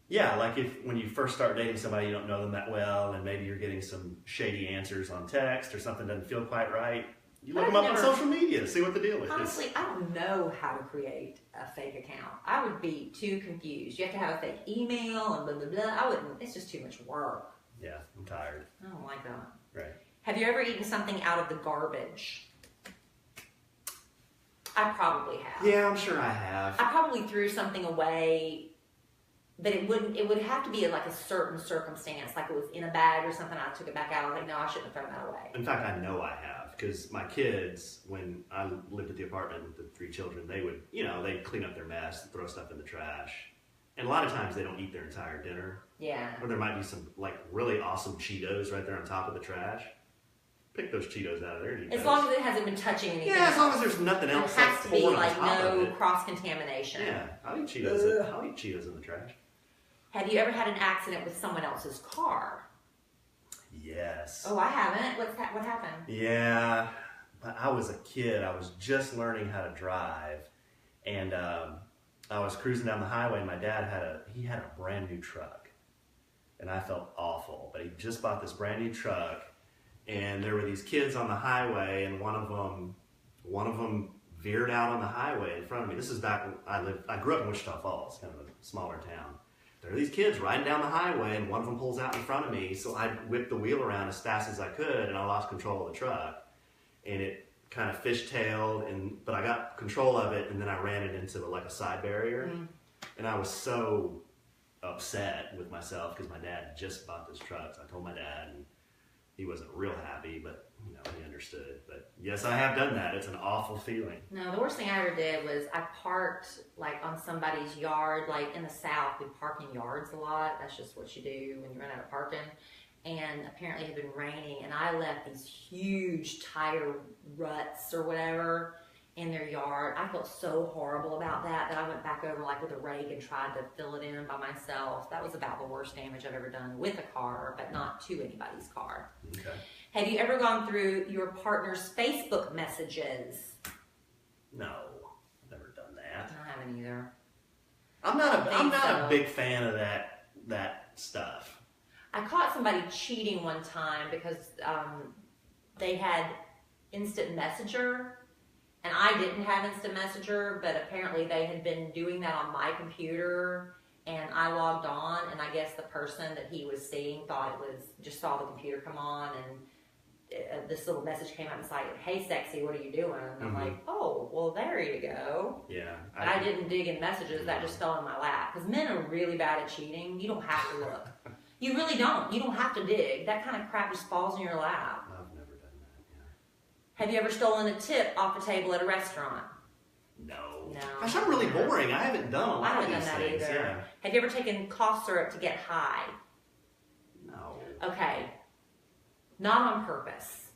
Yeah, when you first start dating somebody, you don't know them that well, and maybe you're getting some shady answers on text or something doesn't feel quite right. You look them up on social media, see what the deal is. Honestly, I don't know how to create a fake account. I would be too confused. You have to have a fake email and blah, blah, blah. I wouldn't. It's just too much work. Yeah, I'm tired. I don't like that. Right. Have you ever eaten something out of the garbage? I probably have. Yeah, I'm sure I have. I probably threw something away, but it would have to be a certain circumstance, it was in a bag or something. I took it back out. I was like, no, I shouldn't have thrown that away. In fact, I know I have, because my kids, when I lived at the apartment with the 3 children, they would, they'd clean up their mess and throw stuff in the trash. And a lot of times they don't eat their entire dinner. Yeah. Or there might be some really awesome Cheetos right there on top of the trash. Pick those Cheetos out of there and eat those. As long as it hasn't been touching anything. Yeah, as long as there's nothing else. It has to be no of cross-contamination. Yeah, I'll eat Cheetos. I'll eat Cheetos in the trash. Have you ever had an accident with someone else's car? Yes. Oh, I haven't. What happened? Yeah, I was a kid. I was just learning how to drive, and I was cruising down the highway, and my dad had a brand new truck, and I felt awful. But he just bought this brand new truck, and there were these kids on the highway, and one of them veered out on the highway in front of me. This is back when I grew up in Wichita Falls, kind of a smaller town. There are these kids riding down the highway, and one of them pulls out in front of me, so I whipped the wheel around as fast as I could, and I lost control of the truck. And it kind of fishtailed, but I got control of it, and then I ran it into a side barrier. Mm. And I was so upset with myself because my dad just bought this truck. So I told my dad, and he wasn't real happy, but he understood. But yes, I have done that. It's an awful feeling. No, the worst thing I ever did was I parked on somebody's yard. In the South, we park in yards a lot. That's just what you do when you run out of parking. And apparently it had been raining, and I left these huge tire ruts or whatever in their yard. I felt so horrible about that I went back over with a rake and tried to fill it in by myself. That was about the worst damage I've ever done with a car, but not to anybody's car. Okay. Have you ever gone through your partner's Facebook messages? No, I've never done that. I haven't either. I'm not a big fan of that stuff. I caught somebody cheating one time because they had Instant Messenger, and I didn't have Instant Messenger, but apparently they had been doing that on my computer, and I logged on, and I guess the person that he was seeing thought it was, just saw the computer come on, and this little message came out and it's like, "Hey sexy, what are you doing?" And I'm like, "Oh, well there you go." Yeah. But I didn't dig in messages, that just fell in my lap. Because men are really bad at cheating. You don't have to look. You really don't. You don't have to dig. That kind of crap just falls in your lap. I've never done that, yeah. Have you ever stolen a tip off a table at a restaurant? No. No. Gosh, I'm really boring. I haven't done a lot I haven't of done these that things. either. Yeah. Have you ever taken cough syrup to get high? No. Okay. Not on purpose.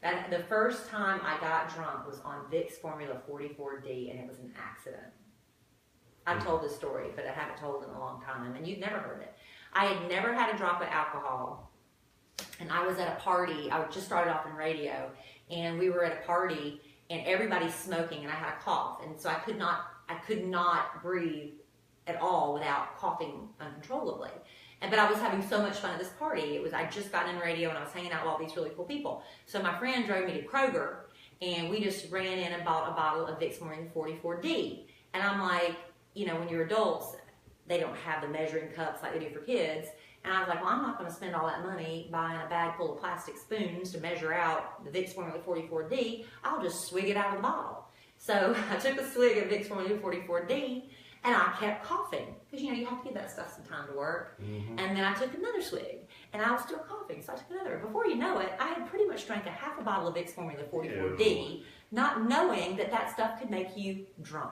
The first time I got drunk was on Vicks Formula 44D, and it was an accident. I've told this story, but I haven't told it in a long time, and you've never heard it. I had never had a drop of alcohol, and I was at a party. I just started off in radio, and we were at a party, and everybody's smoking, and I had a cough, and so I could not breathe at all without coughing uncontrollably. But I was having so much fun at this party. I just gotten in radio, and I was hanging out with all these really cool people. So my friend drove me to Kroger, and we just ran in and bought a bottle of Vicks Formula 44D. And I'm like, when you're adults, they don't have the measuring cups like they do for kids. And I was like, well, I'm not going to spend all that money buying a bag full of plastic spoons to measure out the Vicks Formula 44D. I'll just swig it out of the bottle. So I took a swig of Vicks Formula 44D, and I kept coughing. Because, you have to give that stuff some time to work. Mm-hmm. And then I took another swig, and I was still coughing, so I took another. Before you know it, I had pretty much drank a half a bottle of Vicks Formula 44D, not knowing that stuff could make you drunk.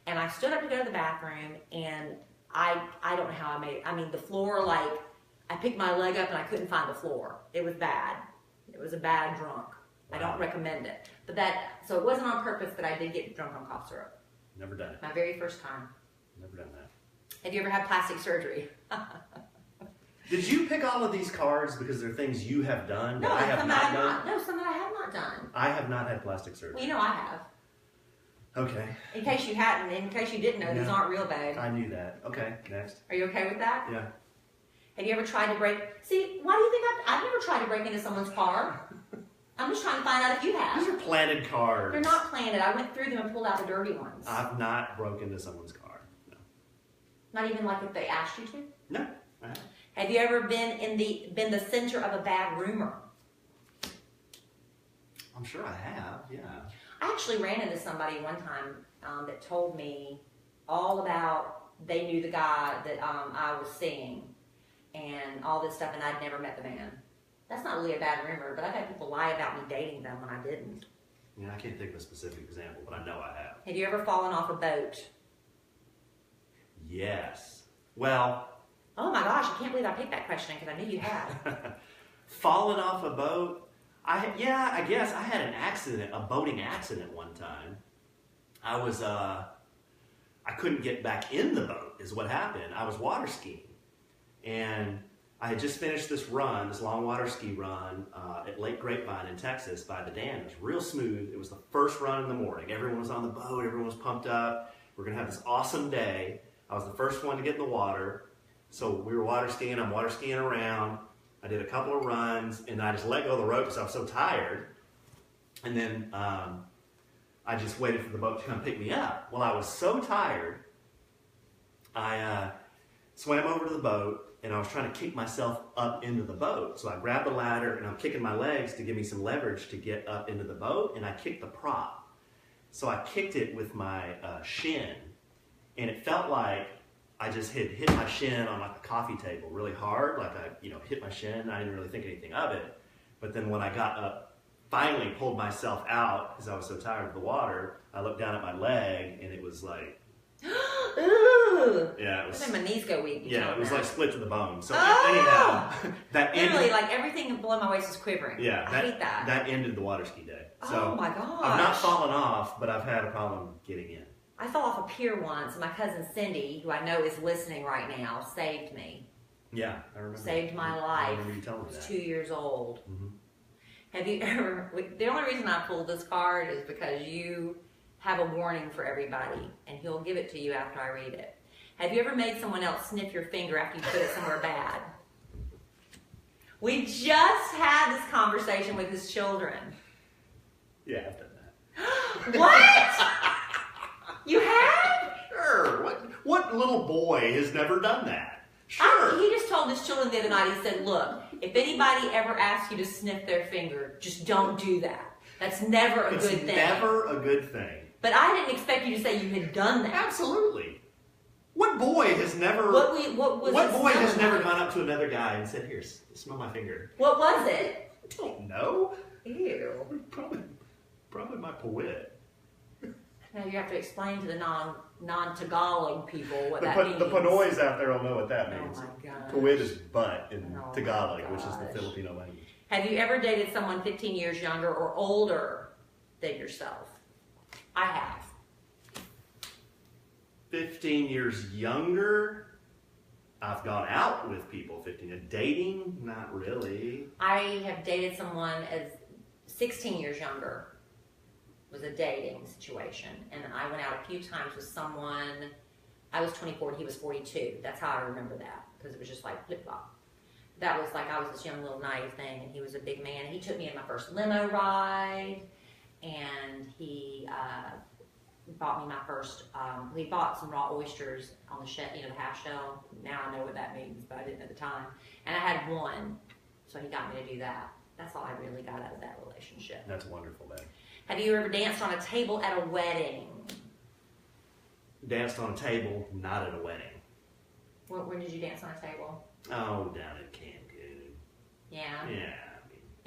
And I stood up to go to the bathroom, and I don't know how I made it. I mean, the floor, I picked my leg up, and I couldn't find the floor. It was bad. It was a bad drunk. Wow. I don't recommend it. So it wasn't on purpose that I did get drunk on cough syrup. Never done it. My very first time. Never done that. Have you ever had plastic surgery? Did you pick all of these cards because they're things you have done that I have not done? No, some that I have not done. I have not had plastic surgery. Well, I have. Okay. In case you hadn't, in case you didn't know, these aren't real bags. I knew that. Okay, next. Are you okay with that? Yeah. Have you ever tried to break... See, why do you think I've never tried to break into someone's car? I'm just trying to find out if you have. These are planted cards. They're not planted. I went through them and pulled out the dirty ones. I've not broken into someone's car. No. Not even like if they asked you to? No, I haven't. Have you ever been the center of a bad rumor? I'm sure I have, yeah. I actually ran into somebody one time that told me all about, they knew the guy that I was seeing and all this stuff, and I'd never met the man. That's not really a bad rumor, but I've had people lie about me dating them when I didn't. Yeah, I can't think of a specific example, but I know I have. Have you ever fallen off a boat? Yes. Well... Oh my gosh, I can't believe I picked that question because I knew you had. Fallen off a boat? I guess I had an accident, a boating accident one time. I couldn't get back in the boat is what happened. I was water skiing. And I had just finished this long water ski run at Lake Grapevine in Texas by the dam. It was real smooth. It was the first run in the morning. Everyone was on the boat. Everyone was pumped up. We're going to have this awesome day. I was the first one to get in the water. So we were water skiing. I'm water skiing around. I did a couple of runs, and I just let go of the rope because I was so tired. And then I just waited for the boat to come pick me up. Well, I was so tired, I swam over to the boat, and I was trying to kick myself up into the boat. So I grabbed the ladder, and I'm kicking my legs to give me some leverage to get up into the boat, and I kicked the prop. So I kicked it with my shin, and it felt like I just had hit my shin on like a coffee table really hard, like I hit my shin. I didn't really think anything of it. But then when I got up, finally pulled myself out because I was so tired of the water, I looked down at my leg and it was like... Ooh! Yeah, it was... That made my knees go weak. Yeah, it was like split to the bone. So anyhow, that ended... Literally, like everything below my waist is quivering. Yeah, I hate that. That ended the water ski day. So oh my gosh. I've not fallen off, but I've had a problem getting in. I fell off a pier once, and my cousin Cindy, who I know is listening right now, saved me. Yeah, I remember. Saved my life. I remember you telling me that. I was 2 years old. Mm-hmm. Have you ever... The only reason I pulled this card is because you have a warning for everybody, and he'll give it to you after I read it. Have you ever made someone else sniff your finger after you put it somewhere bad? We just had this conversation with his children. Yeah, I've done that. What? You have? Sure. What little boy has never done that? Sure. He just told his children the other night, he said, look, if anybody ever asks you to sniff their finger, just don't do that. That's never a good thing. It's never a good thing. But I didn't expect you to say you had done that. Absolutely. What boy has never... What boy has never gone up to another guy and said, here, smell my finger? What was it? I don't know. Ew. Probably my poet. Now you have to explain to the non-Tagalog people what that means. The Pinoys out there will know what that means. Oh my gosh. Poet is butt in Tagalog, which is the gosh. Filipino language. Have you ever dated someone 15 years younger or older than yourself? I have. 15 years younger? I've gone out with people 15. Dating? Not really. I have dated someone as 16 years younger. It was a dating situation. And I went out a few times with someone. I was 24 and he was 42. That's how I remember that. Because it was just like flip-flop. That was like I was this young little naive thing, and he was a big man. He took me in my first limo ride, and he bought me my first. We bought some raw oysters on the shed, the half shell. Now I know what that means, but I didn't at the time. And I had one, so he got me to do that. That's all I really got out of that relationship. That's wonderful, man. Have you ever danced on a table at a wedding? Danced on a table, not at a wedding. When did you dance on a table? Oh, down in Cancun. Yeah. Yeah.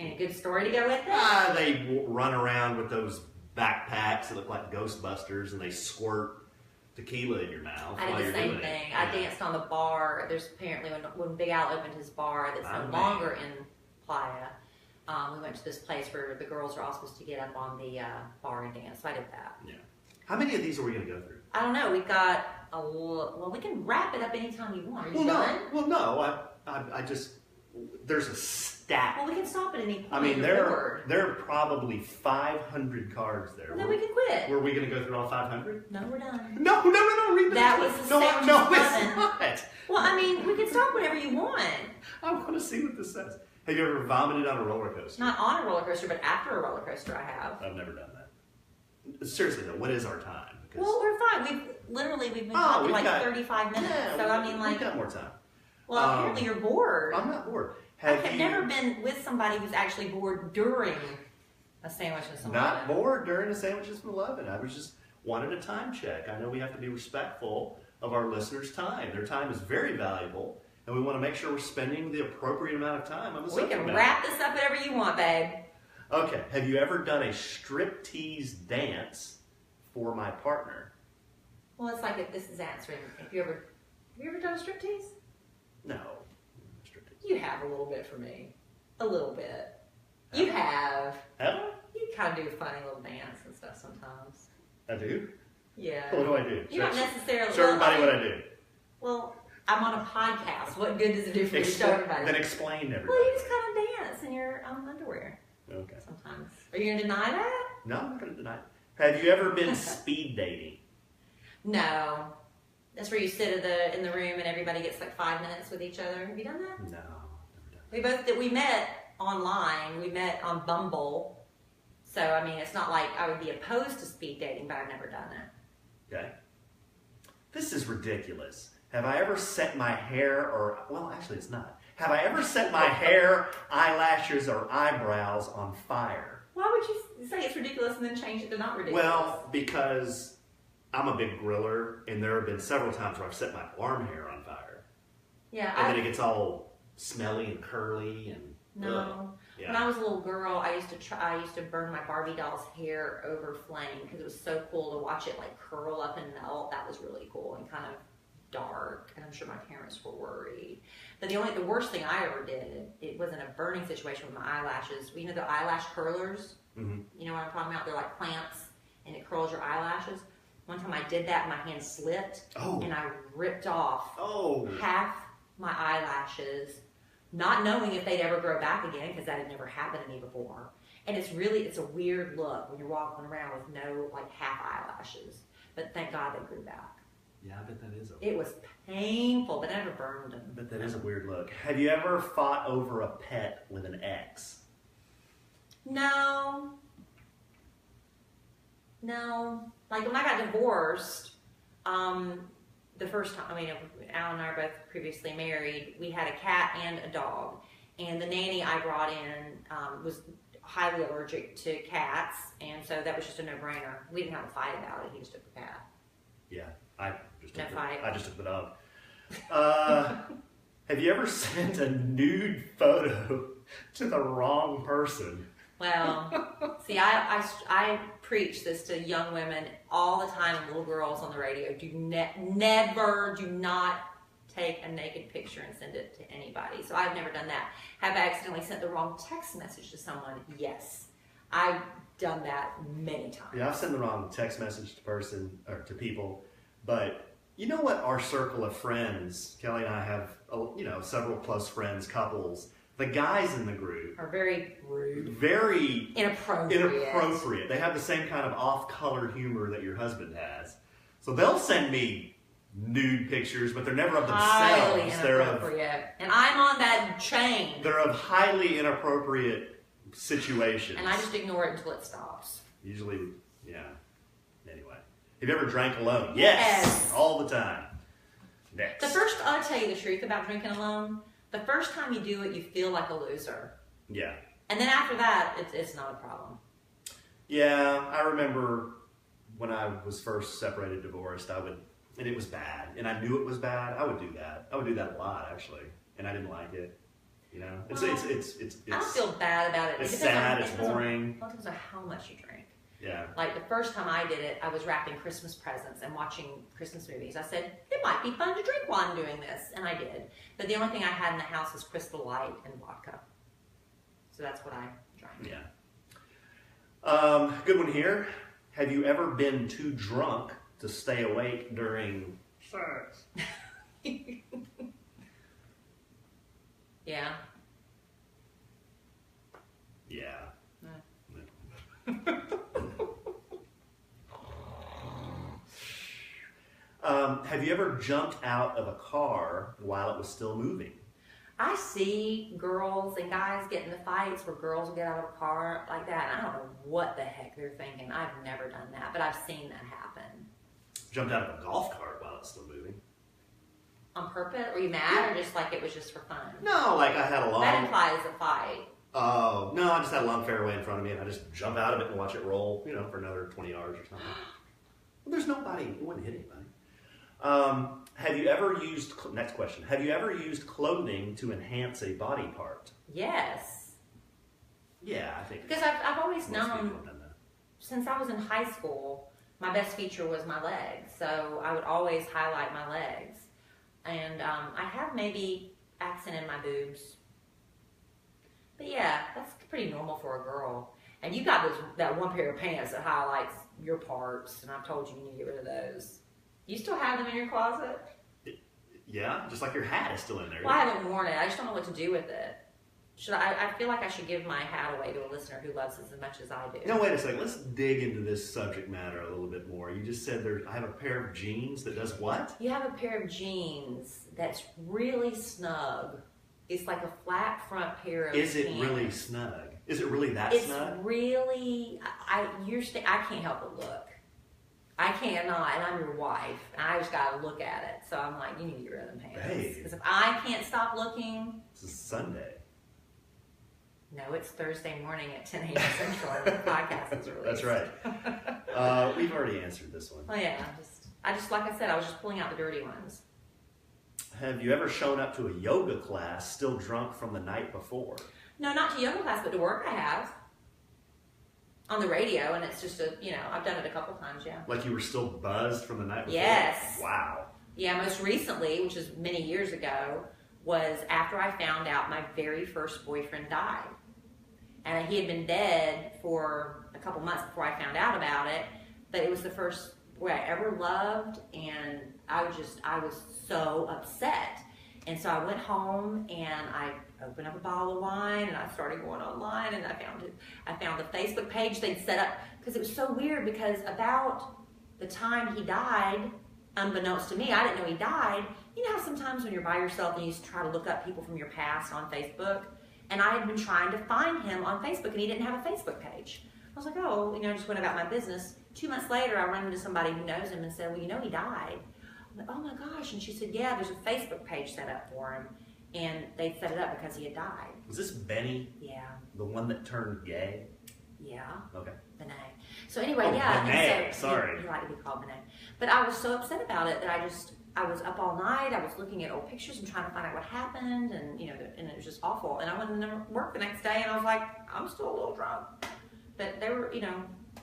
And a good story to go with it? They run around with those backpacks that look like Ghostbusters, and they squirt tequila in your mouth I while did you're the same doing thing. it. I danced on the bar. There's apparently, when Big Al opened his bar that's no longer in Playa, we went to this place where the girls are all supposed to get up on the bar and dance. So I did that. Yeah. How many of these are we going to go through? I don't know. We've got we can wrap it up anytime you want. Are you done? No. I just, there's a stack. Well, we can stop at any point. I mean, there are probably 500 cards there. Well, then we can quit. Were we going to go through all 500? No, we're done. No, read the That was the No, it's not. Well, I mean, we can stop whenever you want. I want to see what this says. Have you ever vomited on a roller coaster? Not on a roller coaster, but after a roller coaster I have. I've never done that. Seriously though, what is our time? Because well, we're fine. We've been talking like 35 minutes. Yeah, so I mean, like, we've got more time. Well, apparently you're bored. I'm not bored. I've never been with somebody who's actually bored during a sandwich with someone. Not bored during a sandwiches with Lovin. I was just wanted a time check. I know we have to be respectful of our listeners' time. Their time is very valuable, and we want to make sure we're spending the appropriate amount of time on the subject matter. We can wrap this up whatever you want, babe. Okay. Have you ever done a striptease dance for my partner? Well, it's like if this is answering. Have you ever done a striptease? No. You have a little bit for me. A little bit. You have. Have I? You kind of do a funny little dance and stuff sometimes. I do? Yeah. What do I do? You don't necessarily. Show everybody what I do. Well, I'm on a podcast. What good does it do for you to show everybody? Then explain to everybody. Well, you just kind of dance in your underwear. Okay. Sometimes. Are you going to deny that? No, I'm not going to deny it. Have you ever been speed dating? No. That's where you sit in the room and everybody gets like 5 minutes with each other. Have you done that? No, never done We met online. We met on Bumble. So, I mean, it's not like I would be opposed to speed dating, but I've never done it. Okay. This is ridiculous. Have I ever set my hair well, actually it's not. Have I ever set my hair, eyelashes, or eyebrows on fire? Why would you say it's ridiculous and then change it to not ridiculous? Well, because I'm a big griller, and there have been several times where I've set my arm hair on fire. Yeah. And then it gets all smelly and curly and... No. Yeah. When I was a little girl, I used to burn my Barbie doll's hair over flame because it was so cool to watch it like curl up and melt. That was really cool and kind of dark, and I'm sure my parents were worried. But the worst thing I ever did, it wasn't a burning situation with my eyelashes. You know the eyelash curlers? Mm-hmm. You know what I'm talking about? They're like clamps, and it curls your eyelashes. One time I did that, and my hand slipped, and I ripped off half my eyelashes, not knowing if they'd ever grow back again, because that had never happened to me before. And it's a weird look when you're walking around with no like half eyelashes. But thank God they grew back. Yeah, I bet that is It was painful, but I never burned them. I bet that is a weird look. Have you ever fought over a pet with an ex? No. Like when I got divorced, the first time, I mean, Al and I are both previously married. We had a cat and a dog, and the nanny I brought in was highly allergic to cats, and so that was just a no-brainer. We didn't have a fight about it. He just took the cat. Yeah, I just No took fight. I just took the dog. Have you ever sent a nude photo to the wrong person? Well, see, I preach this to young women all the time and little girls on the radio. Do not take a naked picture and send it to anybody. So I've never done that. Have I accidentally sent the wrong text message to someone? Yes. I've done that many times. Yeah, I've sent the wrong text message to people, but you know what? Our circle of friends, Kelly and I have, several close friends, couples. The guys in the group are very rude, very inappropriate. They have the same kind of off-color humor that your husband has. So they'll send me nude pictures, but they're never of themselves. Highly inappropriate. And I'm on that chain. They're of highly inappropriate situations. And I just ignore it until it stops. Usually, yeah. Anyway. Have you ever drank alone? Yes. All the time. Next. I'll tell you the truth about drinking alone. The first time you do it, you feel like a loser. Yeah. And then after that, it's not a problem. Yeah, I remember when I was first separated, divorced, and it was bad, and I knew it was bad. I would do that. I would do that a lot, actually, and I didn't like it. You know, it's I don't feel bad about it. It's sad. It's boring. It depends on how much you drink. Yeah. Like the first time I did it, I was wrapping Christmas presents and watching Christmas movies. I said, it might be fun to drink while I'm doing this. And I did. But the only thing I had in the house was Crystal Light and vodka. So that's what I drank. Yeah. Good one here. Have you ever been too drunk to stay awake during sex? Yeah. Yeah. Have you ever jumped out of a car while it was still moving? I see girls and guys get into fights where girls will get out of a car like that. And I don't know what the heck they're thinking. I've never done that, but I've seen that happen. Jumped out of a golf cart while it's still moving. On purpose? Were you mad or just like it was just for fun? No, like I had a long... That implies a fight. Oh, no, I just had a long fairway in front of me and I just jump out of it and watch it roll, for another 20 yards or something. Well, there's nobody, it wouldn't hit anybody. Have you ever used, next question, have you ever used clothing to enhance a body part? Yes. Yeah, I think. Because I've always known, since I was in high school, my best feature was my legs. So I would always highlight my legs. And I have maybe accent in my boobs. But yeah, that's pretty normal for a girl. And you got that one pair of pants that highlights your parts, and I've told you need to get rid of those. You still have them in your closet? Yeah, just like your hat is still in there. Well, I haven't worn it. I just don't know what to do with it. I feel like I should give my hat away to a listener who loves it as much as I do. No, wait a second. Let's dig into this subject matter a little bit more. You just said I have a pair of jeans that does what? You have a pair of jeans that's really snug. It's like a flat front pair of Is it pants. really snug? Is it really that snug? It's really... I can't help but look. I cannot, and I'm your wife, and I just got to look at it. So I'm like, you need to get rid of them pants. Because if I can't stop looking... This is Sunday. No, it's Thursday morning at 10 a.m. Central. The podcast is released. That's right. We've already answered this one. Oh yeah, I just like I said, I was just pulling out the dirty ones. Have you ever shown up to a yoga class still drunk from the night before? No, not to yoga class, but to work I have. On the radio, and it's just I've done it a couple times, yeah. Like you were still buzzed from the night before? Yes. Wow. Yeah, most recently, which is many years ago, was after I found out my very first boyfriend died. And he had been dead for a couple months before I found out about it, but it was the first boy I ever loved, and I was so upset. And so I went home and I opened up a bottle of wine and I started going online and I found the Facebook page they'd set up, because it was so weird, because about the time he died, unbeknownst to me, I didn't know he died. You know how sometimes when you're by yourself and you try to look up people from your past on Facebook? And I had been trying to find him on Facebook and he didn't have a Facebook page. I was like, I just went about my business. 2 months later, I ran into somebody who knows him and said, well, he died. I'm like, oh my gosh. And she said, yeah, there's a Facebook page set up for him. And they set it up because he had died. Was this Benny? Yeah. The one that turned gay? Yeah. Okay. Benet. So anyway, yeah. Benet, and so sorry. He liked to be called Benet. But I was so upset about it that I was up all night. I was looking at old pictures and trying to find out what happened, and and it was just awful. And I went to work the next day, and I was like, I'm still a little drunk. But they were,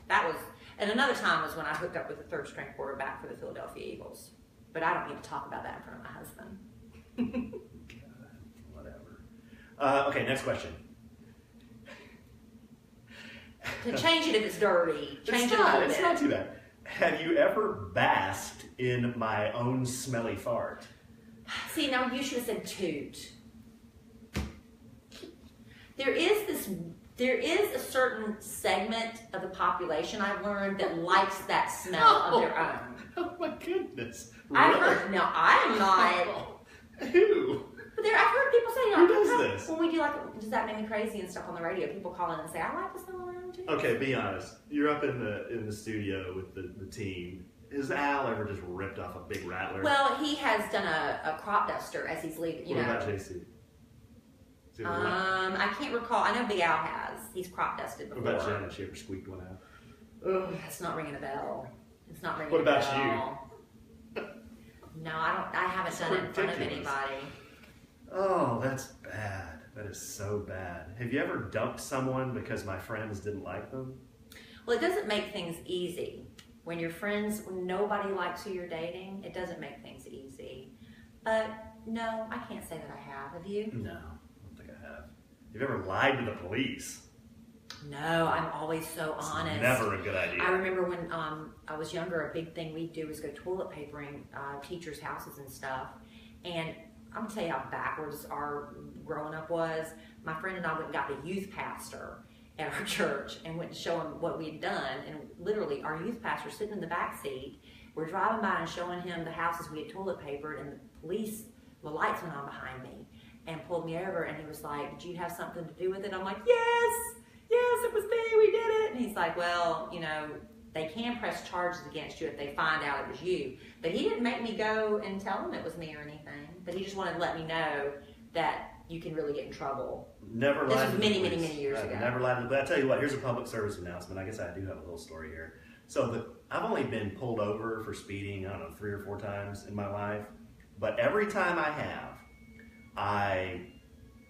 that was. And another time was when I hooked up with the third-string quarterback for the Philadelphia Eagles. But I don't need to talk about that in front of my husband. God, whatever. Okay, next question. To change it if it's dirty. Change it a little bit. It's not too bad. Have you ever basked in my own smelly fart? See, now you should have said toot. There is a certain segment of the population I've learned that likes that smell of their own. Oh my goodness. I've Really? heard, no, I'm not. Who? But I've heard people say, Who does this? When we do Does That Make Me Crazy and stuff on the radio, people call in and say, I like the smell around too. Okay, be honest. You're up in the studio with the team. Has Al ever just ripped off a big rattler? Well, he has done a crop duster as he's leaving. What about JC? I can't recall. I know Big Al has. He's crop dusted before. What about Jen? Has she ever squeaked one out? Ugh, that's not ringing a bell. It's not ringing What a bell. about you? No, I haven't done it in front of anybody. Oh, that's bad. That is so bad. Have you ever dumped someone because my friends didn't like them? Well, it doesn't make things easy. When nobody likes who you're dating, it doesn't make things easy. But no, I can't say that I have. Have you? No, I don't think I have. Have you ever lied to the police? No, I'm always so honest. Never a good idea. I remember when I was younger, a big thing we'd do was go toilet papering teachers' houses and stuff. And I'm going to tell you how backwards our growing up was. My friend and I went and got the youth pastor at our church and went to show him what we had done. And literally, our youth pastor sitting in the back seat. We're driving by and showing him the houses we had toilet papered, and the lights went on behind me and pulled me over. And he was like, did you have something to do with it? I'm like, yes, it was me, we did it. And he's like, well, they can press charges against you if they find out it was you. But he didn't make me go and tell him it was me or anything. But he just wanted to let me know that you can really get in trouble. Never lied. This was many years ago. Never lied. But I tell you what, here's a public service announcement. I guess I do have a little story here. So I've only been pulled over for speeding, 3 or 4 times in my life. But every time I have,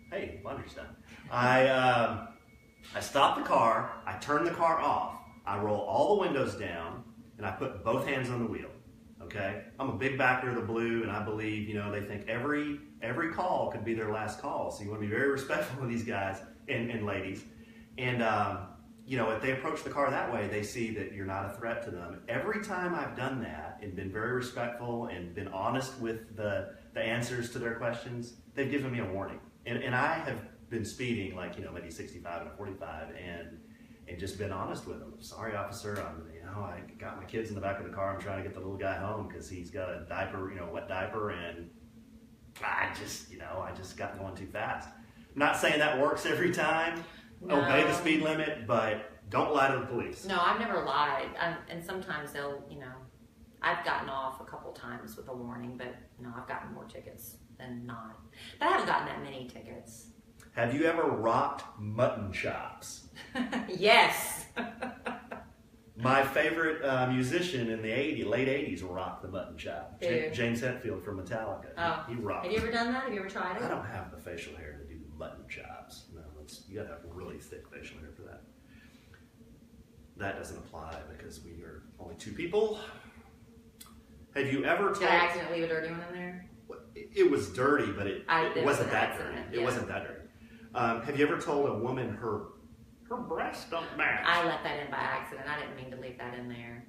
hey, laundry's done. I stop the car, I turn the car off, I roll all the windows down, and I put both hands on the wheel. Okay? I'm a big backer of the blue, and I believe, they think every call could be their last call. So you want to be very respectful of these guys and ladies. And, if they approach the car that way, they see that you're not a threat to them. Every time I've done that and been very respectful and been honest with the answers to their questions, they've given me a warning. And I have been speeding maybe 65 and 45 and just been honest with them. Sorry, officer, I got my kids in the back of the car. I'm trying to get the little guy home because he's got a diaper, wet diaper, and I just got going too fast. I'm not saying that works every time. No. Obey the speed limit, but don't lie to the police. No, I've never lied. And sometimes they'll, I've gotten off a couple times with a warning, but no, I've gotten more tickets than not. But I haven't gotten that many tickets. Have you ever rocked mutton chops? Yes. My favorite musician in the late 80s rocked the mutton chop. James Hetfield from Metallica. Oh. He rocked it. Have you ever done that? Have you ever tried it? I don't have the facial hair to do mutton chops. No, you gotta have really thick facial hair for that. That doesn't apply because we are only 2 people. Have you ever told... Did I accidentally leave a dirty one in there? It was dirty, but it wasn't that dirty. Yeah. It wasn't that dirty. Have you ever told a woman her breasts don't match? I left that in by accident. I didn't mean to leave that in there.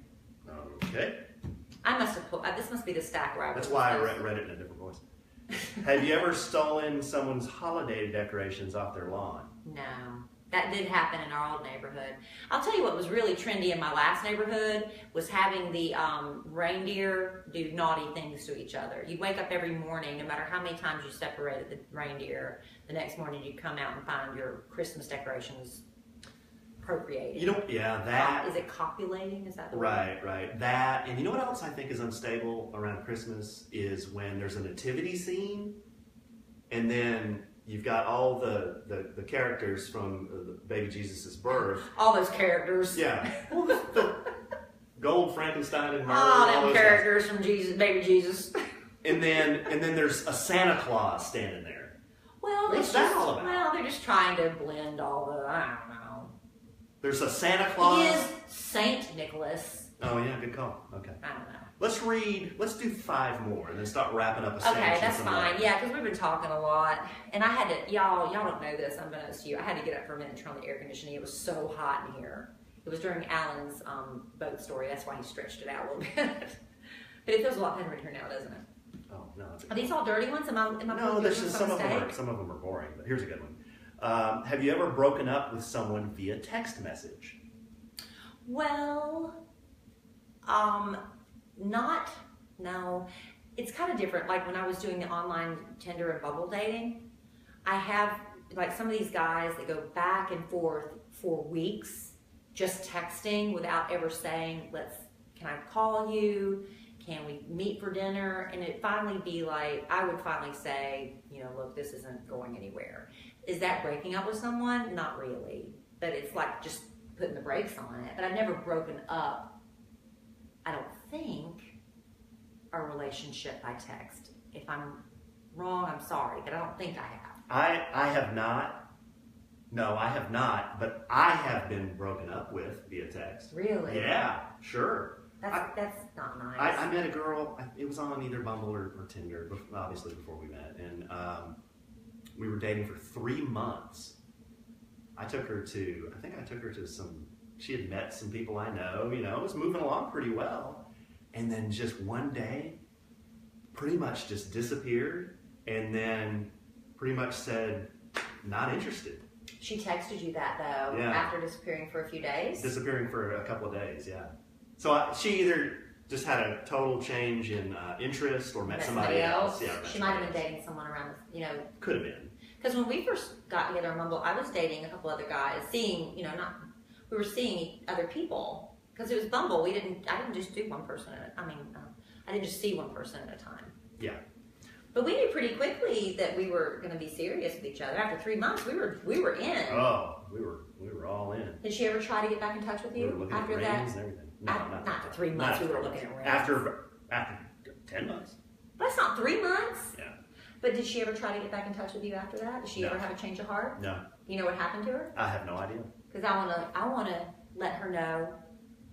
Okay. I must have put... This must be the stack where I was... That's why I read it in a different voice. Have you ever stolen someone's holiday decorations off their lawn? No. That did happen in our old neighborhood. I'll tell you what was really trendy in my last neighborhood was having the reindeer do naughty things to each other. You'd wake up every morning, no matter how many times you separated the reindeer, the next morning you'd come out and find your Christmas decorations procreating. You don't, yeah, that. Is it copulating? Is that the word? Right. That, and you know what else I think is unstable around Christmas is when there's a nativity scene, and then you've got all the characters from the baby Jesus' birth. All those characters. Yeah. Well, the Gold, Frankenstein, and Murder. All them characters from Jesus, baby Jesus. And then there's a Santa Claus standing there. Well, what's that all about? Well, they're just trying to blend all the, I don't know. There's a Santa Claus. He is Saint Nicholas. Oh yeah, good call. Okay. I don't know. Let's do 5 more and then start wrapping up a sandwich. Okay, that's fine. Yeah, because we've been talking a lot. And I had to, y'all don't know this, I'm going to you. I had to get up for a minute and turn on the air conditioning. It was so hot in here. It was during Alan's boat story. That's why he stretched it out a little bit. But it feels a lot better in here now, doesn't it? Oh, no. Are these all dirty ones? No, some of them are boring, but here's a good one. Have you ever broken up with someone via text message? Well, no. It's kind of different. Like when I was doing the online Tinder and Bumble dating, I have like some of these guys that go back and forth for weeks just texting without ever saying, can I call you? Can we meet for dinner? And it finally be like, I would finally say, look, this isn't going anywhere. Is that breaking up with someone? Not really. But it's like just putting the brakes on it. But I've never broken up, I don't think, a relationship by text. If I'm wrong, I'm sorry, but I don't think I have. I have not. No, I have not, but I have been broken up with via text. Really? Yeah, sure. That's not nice. I met a girl, it was on either Bumble or Tinder, obviously before we met, and we were dating for 3 months. I think I took her to she had met some people I know, it was moving along pretty well. And then just one day, pretty much just disappeared, and then pretty much said, not interested. She texted you that, though, after disappearing for a few days? Disappearing for a couple of days, yeah. So she either just had a total change in interest or met somebody else. Yeah, she might have been dating someone around, Could have been. Because when we first got together on Bumble, I was dating a couple other guys, we were seeing other people. Because it was Bumble, I didn't just do one person I didn't just see one person at a time. Yeah. But we knew pretty quickly that we were going to be serious with each other. After 3 months, we were in. Oh, we were all in. Did she ever try to get back in touch with you? We were looking after at that? rings and everything. No, not for 3 months. We were looking at rings. After 10 months. That's not 3 months. Yeah. But did she ever try to get back in touch with you after that? Did she ever have a change of heart? No. You know what happened to her? I have no idea. Because I want to let her know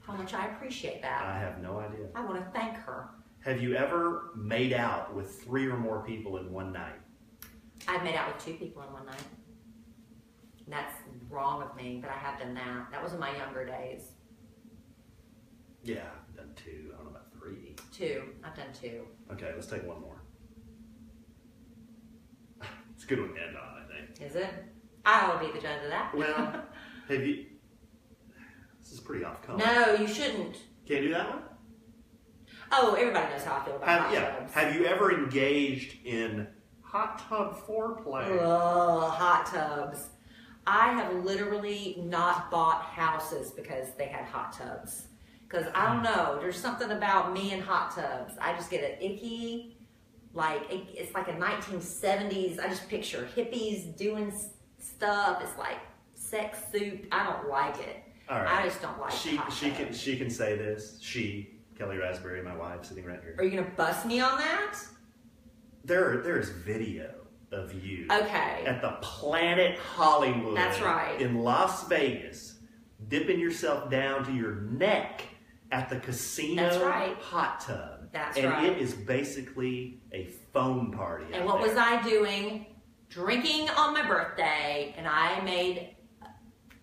how much I appreciate that. I have no idea. I want to thank her. Have you ever made out with 3 or more people in one night? I've made out with 2 people in one night. That's wrong of me, but I have done that. That was in my younger days. Yeah, I've done 2. I don't know about 3. 2. I've done 2. Okay, let's take one more. It's a good one to end on, I think. Is it? I'll be the judge of that. Well, have you... This is pretty off color. No, you shouldn't. Can't do that one? Oh, everybody knows how I feel about hot tubs. Have you ever engaged in hot tub foreplay? Oh, hot tubs. I have literally not bought houses because they had hot tubs. Because I don't know, there's something about me and hot tubs. I just get an icky, it's like a 1970s, I just picture hippies doing stuff. It's like sex suit. I don't like it. All right. I just don't like hot tubs. She can say this. Kellie Rasberry, my wife, sitting right here. Are you going to bust me on that? There's video of you okay. at the Planet Hollywood. That's right. In Las Vegas, dipping yourself down to your neck at the casino That's right. hot tub. That's and right. it is basically a foam party. And what was I doing? Drinking on my birthday, and I made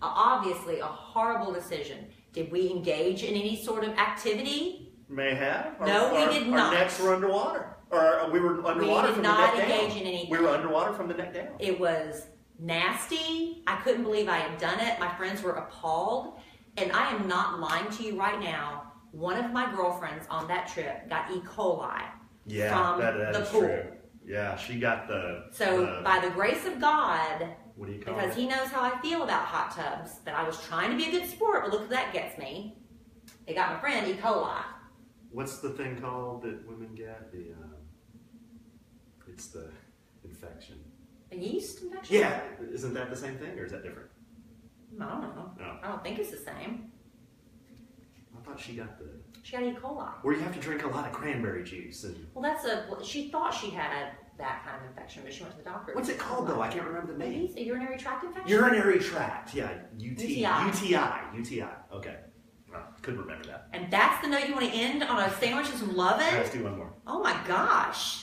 obviously a horrible decision. Did we engage in any sort of activity? May have. No, we did not. Our necks were underwater. Or we were underwater from the neck down. We did not engage in anything. We were underwater from the neck down. It was nasty. I couldn't believe I had done it. My friends were appalled. And I am not lying to you right now. One of my girlfriends on that trip got E. coli from that the is pool. True. Yeah, she got by the grace of God, What do you call Because it? he knows how I feel about hot tubs. That I was trying to be a good sport, but look what that gets me. It got my friend E. coli. What's the thing called that women get? It's the infection. A yeast infection? Yeah, isn't that the same thing, or is that different? I don't know. No. I don't think it's the same. I thought she got the... She got E. coli. Where you have to drink a lot of cranberry juice. And... Well, she thought she had that kind of infection, but she went to the doctor. What's it called, though? I can't remember the name. A urinary tract infection? Urinary tract, yeah. UTI. UTI. Okay. Well, couldn't remember that. And that's the note you want to end on a sandwich and some Lovin'? Let's do one more. Oh my gosh.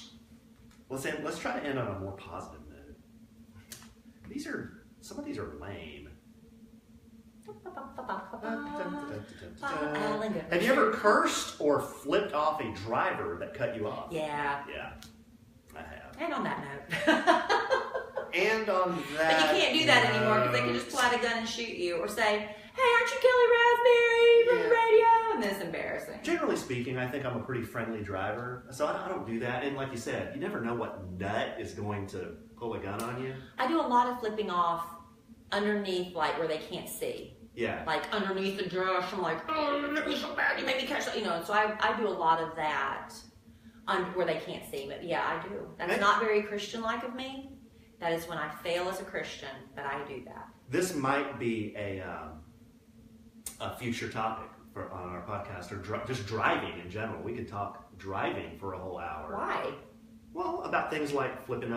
Let's try to end on a more positive note. Some of these are lame. Have you ever cursed or flipped off a driver that cut you off? Yeah. Yeah, I have. And on that note. And on that... But you can't do that anymore because they can just pull out a gun and shoot you or say, hey, aren't you Kellie Rasberry from the radio? And it's embarrassing. Generally speaking, I think I'm a pretty friendly driver, so I don't do that. And like you said, you never know what nut is going to pull a gun on you. I do a lot of flipping off underneath, like, where they can't see. Yeah. Like, underneath the dress, I'm like, oh, you made me so bad, you made me catch that, you know. So I do a lot of that where they can't see. But yeah, I do. That's not very Christian-like of me. That is when I fail as a Christian, but I do that. This might be a future topic on our podcast, or just driving in general. We could talk driving for a whole hour. Why? Well, about things like flipping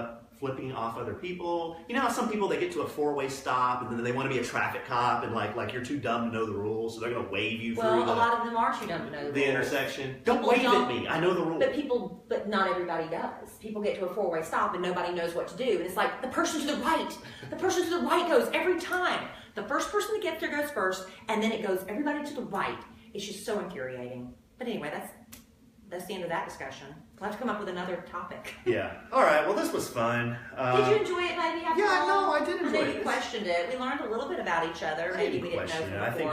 off other people. You know how some people, they get to a four-way stop and then they want to be a traffic cop and like you're too dumb to know the rules, so they're going to wave you through a lot of them are too dumb to know the rules. intersection. Don't wave at me. I know the rules. But not everybody does. People get to a four-way stop and nobody knows what to do. And it's like, the person to the right. The person to the right goes every time. The first person that gets there goes first, and then it goes everybody to the right. It's just so infuriating. But anyway, that's the end of that discussion. We'll have to come up with another topic. Yeah. All right. Well, this was fun. Did you enjoy it, maybe? Yeah, no, I did enjoy it. I know you questioned it. We learned a little bit about each other. Maybe we didn't know from before. I think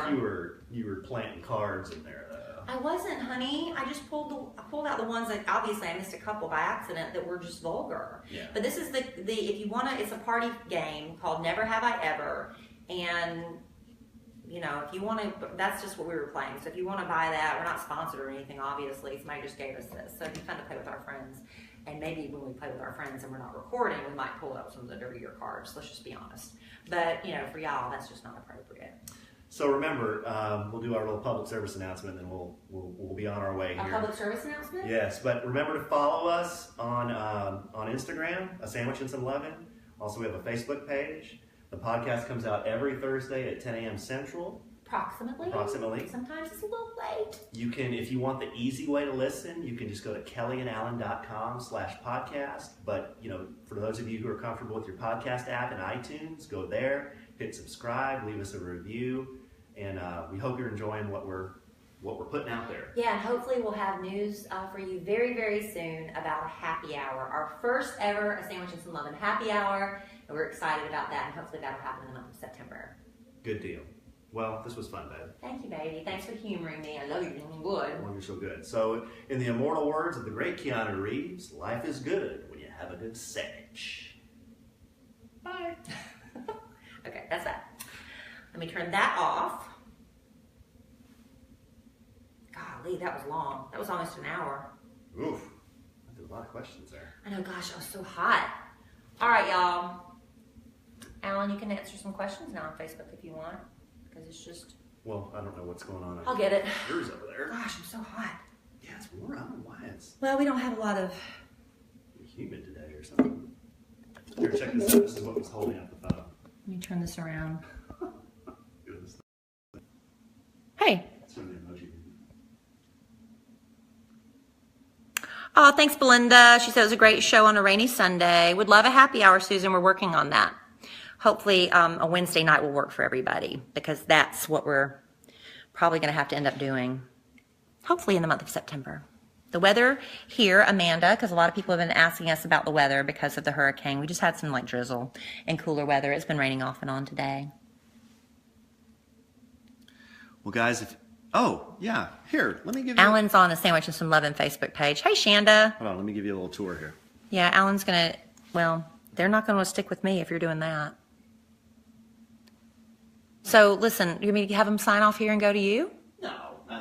you were planting cards in there, though. I wasn't, honey. I just pulled out the ones that obviously I missed a couple by accident that were just vulgar. Yeah. But this is the if you want to, it's a party game called Never Have I Ever, and you know, if you want to, that's just what we were playing. So if you want to buy that, we're not sponsored or anything, obviously. Somebody just gave us this. So it'd be fun to play with our friends. And maybe when we play with our friends and we're not recording, we might pull up some of the dirtier cards. Let's just be honest. But, you know, for y'all, that's just not appropriate. So remember, we'll do our little public service announcement, and then we'll be on our way here. A public service announcement? Yes, but remember to follow us on Instagram, A Sandwich and Some Lovin'. Also, we have a Facebook page. The podcast comes out every Thursday at 10 a.m. Central. Approximately. Sometimes it's a little late. You can, if you want the easy way to listen, you can just go to kellyandalan.com/podcast. But, you know, for those of you who are comfortable with your podcast app and iTunes, go there, hit subscribe, leave us a review, and we hope you're enjoying what we're putting out there. Yeah, and hopefully we'll have news for you very, very soon about a happy hour. Our first ever A Sandwich and Some Lovin' happy hour. And we're excited about that, and hopefully that'll happen in the month of September. Good deal. Well, this was fun, babe. Thank you, baby. Thanks for humoring me. I love you. You're doing good. Well, you're so good. So, in the immortal words of the great Keanu Reeves, life is good when you have a good sandwich. Bye. Okay, that's that. Let me turn that off. Golly, that was long. That was almost an hour. Oof. There's a lot of questions there. I know, gosh, I was so hot. All right, y'all. Alan, you can answer some questions now on Facebook if you want, because it's just... Well, I don't know what's going on. I'll get it. Yours over there. Gosh, I'm so hot. Yeah, it's warm. I don't know why it's... Well, we don't have a lot of... humid today or something. Here, check this out. This is what was holding up the phone. Let me turn this around. Goodness. Hey. That's from the emoji. Oh, thanks, Belinda. She said it was a great show on a rainy Sunday. Would love a happy hour, Susan. We're working on that. Hopefully, a Wednesday night will work for everybody, because that's what we're probably going to have to end up doing. Hopefully in the month of September. The weather here, Amanda, because a lot of people have been asking us about the weather because of the hurricane. We just had some like drizzle and cooler weather. It's been raining off and on today. Well, guys, oh, yeah. Here, let me give you... Alan's on A Sandwich and Some Lovin' Facebook page. Hey, Shanda. Hold on, let me give you a little tour here. Yeah, Alan's going to, well, they're not going to stick with me if you're doing that. So listen, you want me to have them sign off here and go to you? No,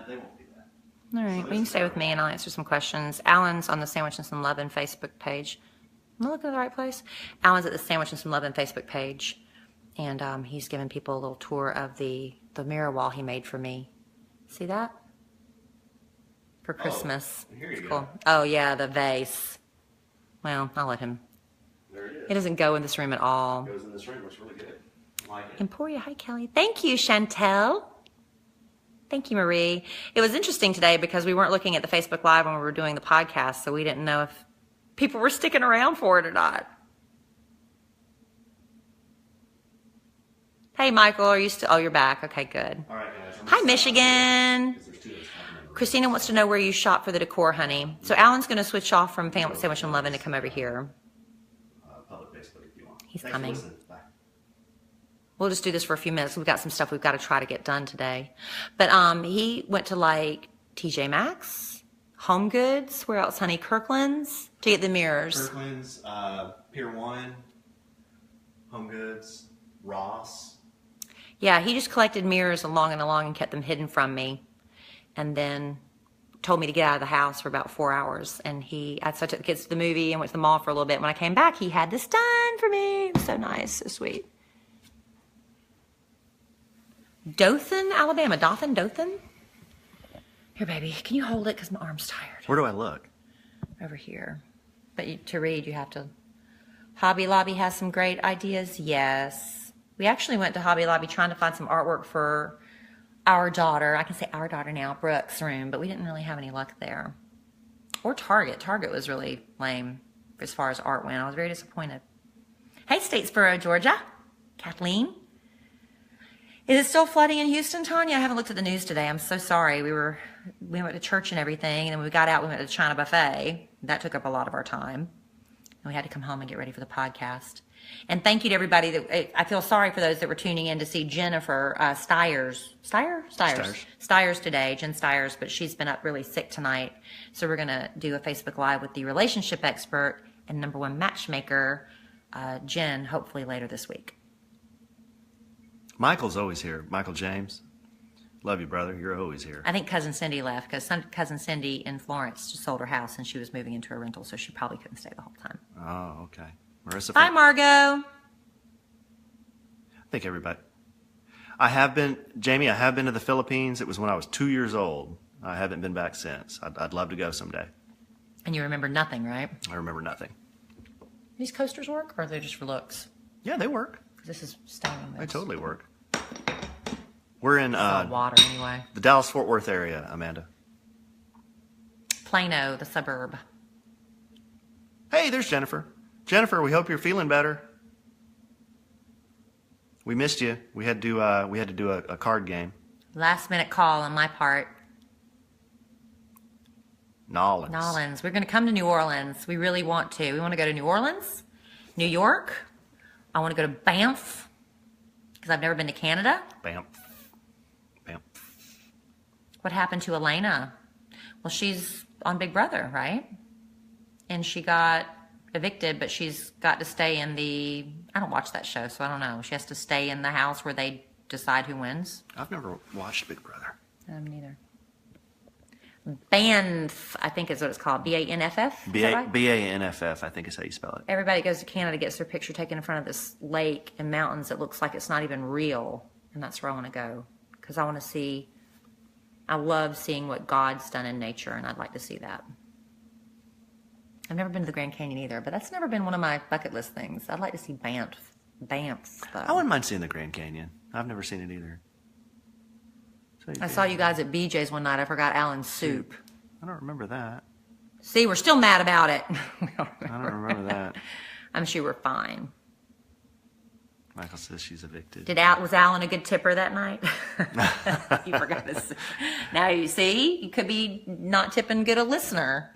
they won't do that. All right, well, you can stay with me and I'll answer some questions. Alan's on the Sandwich and Some Lovin' Facebook page. Am I looking at the right place? Alan's at the Sandwich and Some Lovin' Facebook page, and he's giving people a little tour of the mirror wall he made for me. See that? For Christmas. Oh, here you it's go. Cool. Oh, yeah, the vase. Well, I'll let him. There it is. It doesn't go in this room at all. It goes in this room. Looks really good. I like it. Emporia, hi, Kelly. Thank you, Chantel. Thank you, Marie. It was interesting today because we weren't looking at the Facebook Live when we were doing the podcast, so we didn't know if people were sticking around for it or not. Hey, Michael, are you still? Oh, you're back. Okay, good. All right, guys. Hi, Michigan. Christina wants to know where you shop for the decor, honey. So Alan's going to switch off from Sandwich and Lovin' to come over here. Public Facebook if you want. He's Thanks coming. for listening. Bye. We'll just do this for a few minutes. We've got some stuff we've got to try to get done today. But he went to like TJ Maxx, Home Goods, where else, honey? Kirkland's to get the mirrors. Kirkland's, Pier 1, Home Goods, Ross. Yeah, he just collected mirrors along and kept them hidden from me. And then told me to get out of the house for about 4 hours. And I took the kids to the movie and went to the mall for a little bit. When I came back, he had this done for me. It was so nice, so sweet. Dothan, Alabama. Dothan? Here, baby. Can you hold it? Because my arm's tired. Where do I look? Over here. But to read, you have to... Hobby Lobby has some great ideas. Yes. We actually went to Hobby Lobby trying to find some artwork for our daughter. I can say our daughter now, Brooke's room. But we didn't really have any luck there. Or Target. Target was really lame as far as art went. I was very disappointed. Hey, Statesboro, Georgia. Kathleen. Is it still flooding in Houston, Tanya? I haven't looked at the news today. I'm so sorry. We went to church and everything, and then when we got out, we went to the China buffet. That took up a lot of our time. And we had to come home and get ready for the podcast. And thank you to everybody I feel sorry for those that were tuning in to see Jennifer Stiers today, Jen Stiers, but she's been up really sick tonight. So we're going to do a Facebook Live with the relationship expert and #1 matchmaker, Jen, hopefully later this week. Michael's always here. Michael James. Love you, brother. You're always here. I think Cousin Cindy left because Cousin Cindy in Florence just sold her house and she was moving into a rental, so she probably couldn't stay the whole time. Oh, okay. Marissa. Bye, Margot. I think everybody. Jamie, I have been to the Philippines. It was when I was 2 years old. I haven't been back since. I'd love to go someday. And you remember nothing, right? I remember nothing. These coasters work or are they just for looks? Yeah, they work. This is staining. They totally work. We're in water anyway. the Dallas-Fort Worth area, Amanda. Plano, the suburb. Hey, there's Jennifer. Jennifer, we hope you're feeling better. We missed you. We had to do a card game. Last minute call on my part. Nolans. We're going to come to New Orleans. We really want to. We want to go to New Orleans, New York. I want to go to Banff because I've never been to Canada. Banff. What happened to Elena? Well, she's on Big Brother, right? And she got evicted, but she's got to stay in I don't watch that show, so I don't know. She has to stay in the house where they decide who wins. I've never watched Big Brother. Neither. Banff, I think is what it's called. B-A-N-F-F? B-A-N-F-F, I think is how you spell it. Everybody goes to Canada, gets their picture taken in front of this lake and mountains that looks like it's not even real. And that's where I want to go. Because I want to see... I love seeing what God's done in nature, and I'd like to see that. I've never been to the Grand Canyon either, but that's never been one of my bucket list things. I'd like to see Banff, though. I wouldn't mind seeing the Grand Canyon. I've never seen it either. I saw you guys at BJ's one night. I forgot Alan's soup. I don't remember that. See, we're still mad about it. I don't remember that. I'm sure we're fine. Michael says she's evicted. Was Alan a good tipper that night? You forgot this. Now you see, you could be not tipping good a listener.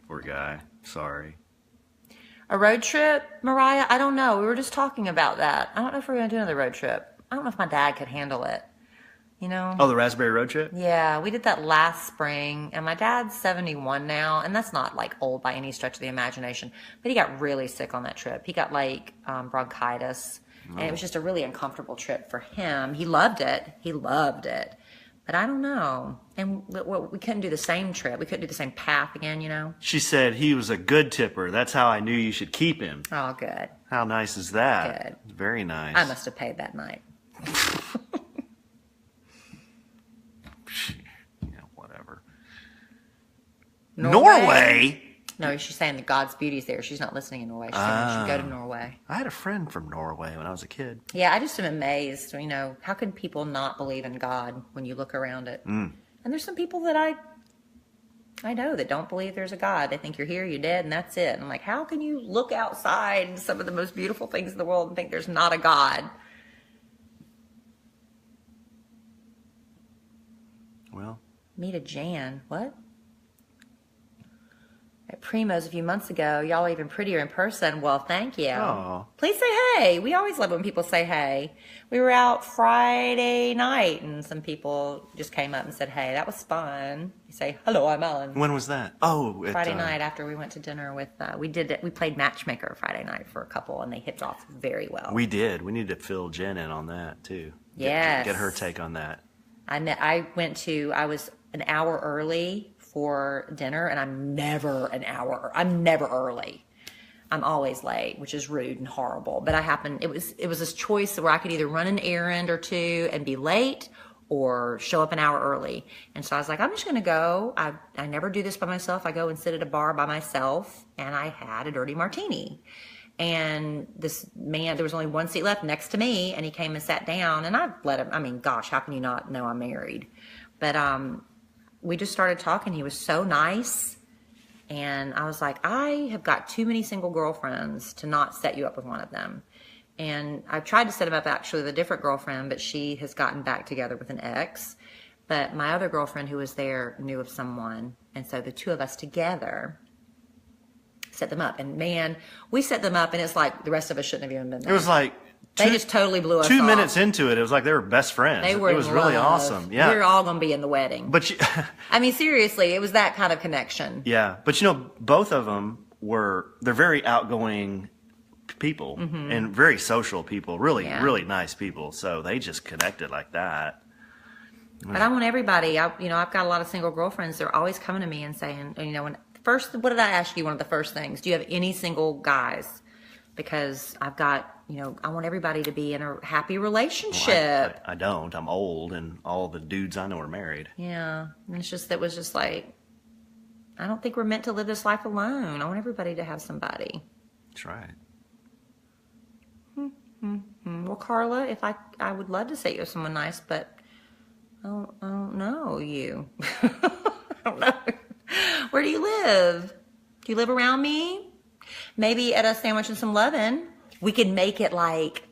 Poor guy. Sorry. A road trip, Mariah? I don't know. We were just talking about that. I don't know if we're going to do another road trip. I don't know if my dad could handle it. You know? Oh, the Rasberry road trip? Yeah, we did that last spring, and my dad's 71 now, and that's not like old by any stretch of the imagination, but he got really sick on that trip. He got like bronchitis, And it was just a really uncomfortable trip for him. He loved it. But I don't know. And we couldn't do the same trip. We couldn't do the same path again, you know? She said he was a good tipper. That's how I knew you should keep him. Oh, good. How nice is that? Good. Very nice. I must have paid that night. Yeah, whatever. Norway? No, she's saying that God's beauty's there. She's not listening in Norway. She's saying we should go to Norway. I had a friend from Norway when I was a kid. Yeah, I just am amazed. You know, how can people not believe in God when you look around it? And there's some people that I know that don't believe there's a God. They think you're here, you're dead, and that's it. And I'm like, how can you look outside and some of the most beautiful things in the world and think there's not a God? Well. Meet a Jan. What? At Primo's a few months ago. Y'all are even prettier in person. Well, thank you. Aww. Please say hey. We always love when people say hey. We were out Friday night and some people just came up and said hey. That was fun. You say, hello, I'm Ellen. When was that? Oh, Friday night after we went to dinner with, we played matchmaker Friday night for a couple and they hit off very well. We did. We need to fill Jen in on that too. Yes. Get her take on that. I was an hour early for dinner, and I'm never early. I'm always late, which is rude and horrible. But it was this choice where I could either run an errand or two and be late or show up an hour early. And so I was like, I'm just going to go. I never do this by myself. I go and sit at a bar by myself, and I had a dirty martini. And this man, there was only one seat left next to me, and he came and sat down, and I let him, I mean, gosh, how can you not know I'm married? But, we just started talking. He was so nice. And I was like, I have got too many single girlfriends to not set you up with one of them. And I tried to set him up actually with a different girlfriend, but she has gotten back together with an ex. But my other girlfriend who was there knew of someone. And so the two of us together set them up. And man, we set them up and it's like the rest of us shouldn't have even been there. It was like, they just totally blew us off. 2 minutes into it, it was like they were best friends. They were It was really awesome. Yeah. We were all going to be in the wedding. But I mean, seriously, it was that kind of connection. Yeah. But both of them they're very outgoing people and very social people, really, really nice people. So they just connected like that. But I want everybody, I've got a lot of single girlfriends. They're always coming to me and saying, what did I ask you? One of the first things, do you have any single guys? Because I've got, I want everybody to be in a happy relationship. Well, I don't. I'm old, and all the dudes I know are married. Yeah. And it was just like, I don't think we're meant to live this life alone. I want everybody to have somebody. That's right. Well, Carla, if I would love to say you have someone nice, but I don't know you. I don't know. Where do you live? Do you live around me? Maybe at a Sandwich and Some Lovin', we could make it like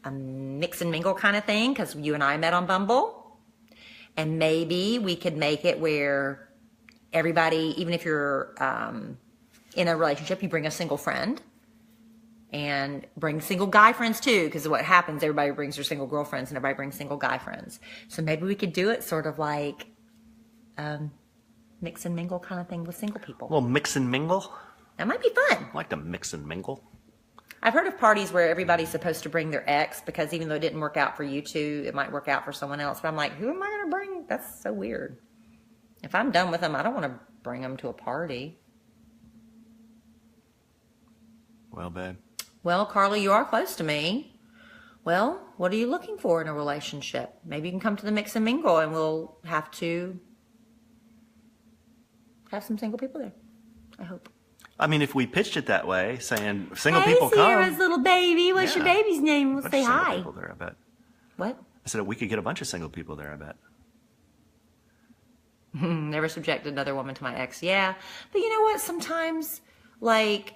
a mix and mingle kind of thing because you and I met on Bumble. And maybe we could make it where everybody, even if you're in a relationship, you bring a single friend and bring single guy friends too, because what happens, everybody brings their single girlfriends and everybody brings single guy friends. So maybe we could do it sort of like mix and mingle kind of thing with single people. Well, mix and mingle? That might be fun. I like to mix and mingle. I've heard of parties where everybody's supposed to bring their ex because even though it didn't work out for you two, it might work out for someone else. But I'm like, who am I going to bring? That's so weird. If I'm done with them, I don't want to bring them to a party. Well, babe. Well, Carla, you are close to me. Well, what are you looking for in a relationship? Maybe you can come to the mix and mingle and we'll have to have some single people there. I hope. I mean, if we pitched it that way, saying single people come. Hey, Sierra's little baby. What's your baby's name? We'll say hi. People there, I bet. What? I said we could get a bunch of single people there, I bet. Never subjected another woman to my ex. Yeah. But you know what? Sometimes, like,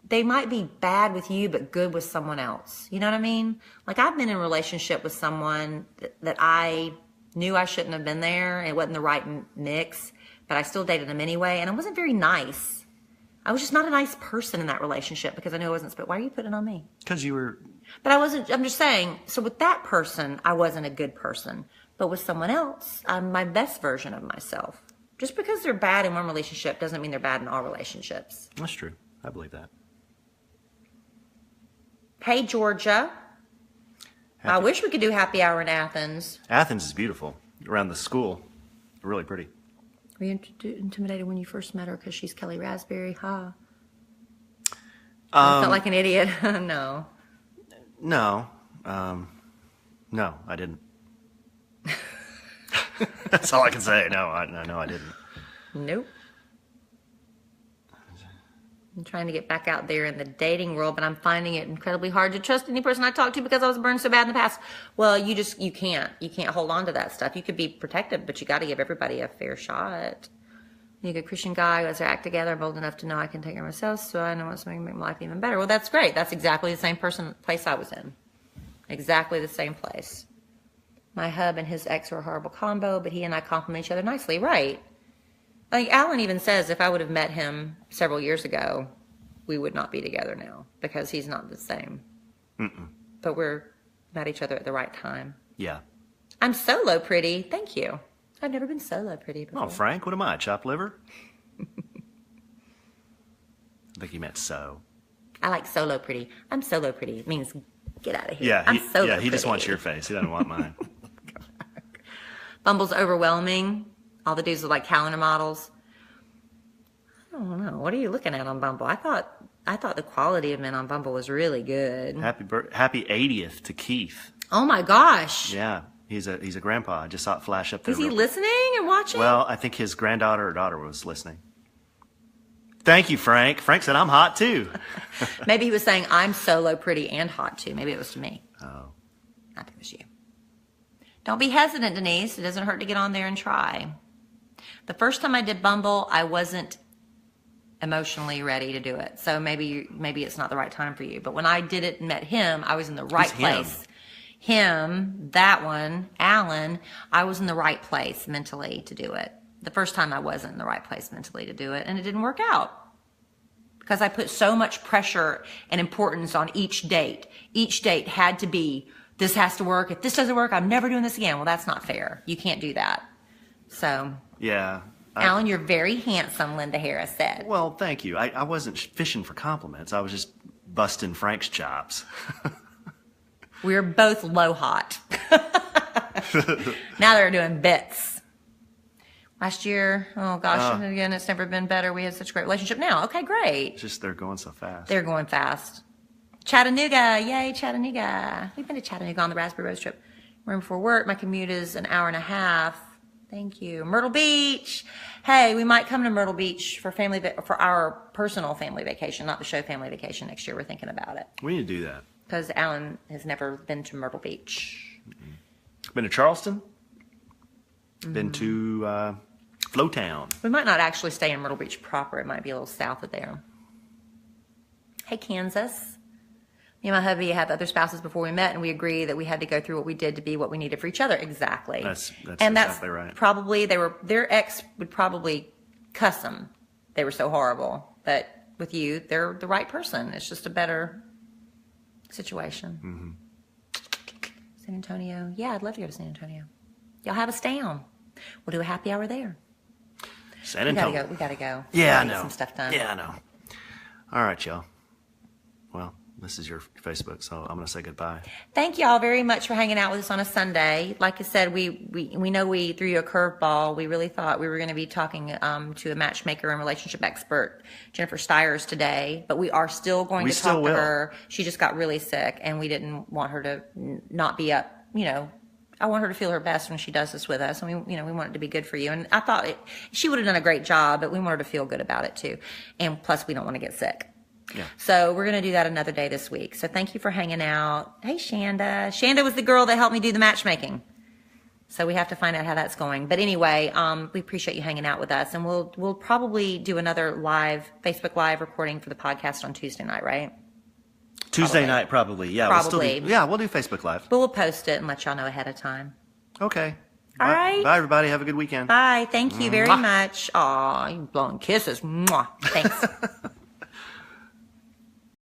they might be bad with you, but good with someone else. You know what I mean? Like, I've been in a relationship with someone that I knew I shouldn't have been there. And it wasn't the right mix, but I still dated him anyway. And it wasn't very nice. I was just not a nice person in that relationship because I knew I wasn't. But why are you putting it on me? Because you were. But I wasn't. I'm just saying. So with that person, I wasn't a good person. But with someone else, I'm my best version of myself. Just because they're bad in one relationship doesn't mean they're bad in all relationships. That's true. I believe that. Hey, Georgia. I wish we could do happy hour in Athens. Athens is beautiful. Around the school. Really pretty. Were you intimidated when you first met her because she's Kellie Rasberry? I felt like an idiot. No. No. No, I didn't. That's all I can say. No, I didn't. Nope. I'm trying to get back out there in the dating world, but I'm finding it incredibly hard to trust any person I talk to because I was burned so bad in the past. Well, you can't hold on to that stuff. You could be protective, but you got to give everybody a fair shot. You get a Christian guy who has their act together, bold enough to know I can take care of myself, so I know what's going to make my life even better. Well, that's great. That's exactly the same place I was in. Exactly the same place. My hub and his ex were a horrible combo, but he and I complement each other nicely. Right. Like Alan even says, if I would have met him several years ago, we would not be together now because he's not the same. Mm-mm. But we're met each other at the right time. Yeah. I'm solo pretty. Thank you. I've never been solo pretty before. Oh, Frank, what am I, chopped liver? I think he meant so. I like solo pretty. I'm solo pretty. It means get out of here. Yeah, I'm solo pretty. He just wants your face. He doesn't want mine. Bumble's overwhelming. All the dudes are like calendar models. I don't know. What are you looking at on Bumble? I thought the quality of men on Bumble was really good. Happy 80th to Keith. Oh my gosh. Yeah, he's a grandpa. I just saw it flash up there. Is he listening and watching? Well, I think his granddaughter or daughter was listening. Thank you, Frank. Frank said I'm hot too. Maybe he was saying I'm solo pretty and hot too. Maybe it was to me. Oh. I think it was you. Don't be hesitant, Denise. It doesn't hurt to get on there and try. The first time I did Bumble, I wasn't emotionally ready to do it. So maybe it's not the right time for you. But when I did it and met him, I was in the right place. Him, that one, Alan, I was in the right place mentally to do it. The first time I wasn't in the right place mentally to do it, and it didn't work out. Because I put so much pressure and importance on each date. Each date had to be, this has to work. If this doesn't work, I'm never doing this again. Well, that's not fair. You can't do that. So, yeah. Alan, you're very handsome, Linda Harris said. Well, thank you. I wasn't fishing for compliments. I was just busting Frank's chops. We're both low hot. Now they're doing bits. Last year, oh gosh, again, it's never been better. We had such a great relationship now. Okay, great. Just they're going so fast. They're going fast. Chattanooga, yay, Chattanooga. We've been to Chattanooga on the Rasberry Road trip. Room for work. My commute is an hour and a half. Thank you. Myrtle Beach. Hey, we might come to Myrtle Beach for for our personal family vacation, not the show family vacation next year. We're thinking about it. We need to do that. Because Alan has never been to Myrtle Beach. Mm-hmm. Been to Charleston. Mm-hmm. Been to Flowtown. We might not actually stay in Myrtle Beach proper. It might be a little south of there. Hey, Kansas. Me and my hubby had other spouses before we met, and we agreed that we had to go through what we did to be what we needed for each other. Exactly. That's exactly right. Probably their ex would probably cuss them. They were so horrible. But with you, they're the right person. It's just a better situation. Mm-hmm. San Antonio. Yeah, I'd love to go to San Antonio. Y'all have us down. We'll do a happy hour there. San Antonio. We gotta go. Yeah, I know. Get some stuff done. Yeah, I know. All right, y'all. Well, this is your Facebook, so I'm going to say goodbye. Thank y'all very much for hanging out with us on a Sunday. Like I said, we know we threw you a curveball. We really thought we were going to be talking to a matchmaker and relationship expert, Jennifer Stiers, today, but we are still going to talk to her. She just got really sick, and we didn't want her to not be up, I want her to feel her best when she does this with us, and we want it to be good for you. And I thought she would have done a great job, but we want her to feel good about it too. And plus, we don't want to get sick. Yeah. So we're going to do that another day this week. So thank you for hanging out. Hey, Shanda. Shanda was the girl that helped me do the matchmaking. So we have to find out how that's going. But anyway, we appreciate you hanging out with us, and we'll probably do another Facebook live recording for the podcast on Tuesday night, right? Tuesday night, probably. Yeah. Probably. We'll do Facebook Live. But we'll post it and let y'all know ahead of time. Okay. All right. Bye, everybody. Have a good weekend. Bye. Thank you very much. Aw, you blowing kisses. Mwah. Thanks.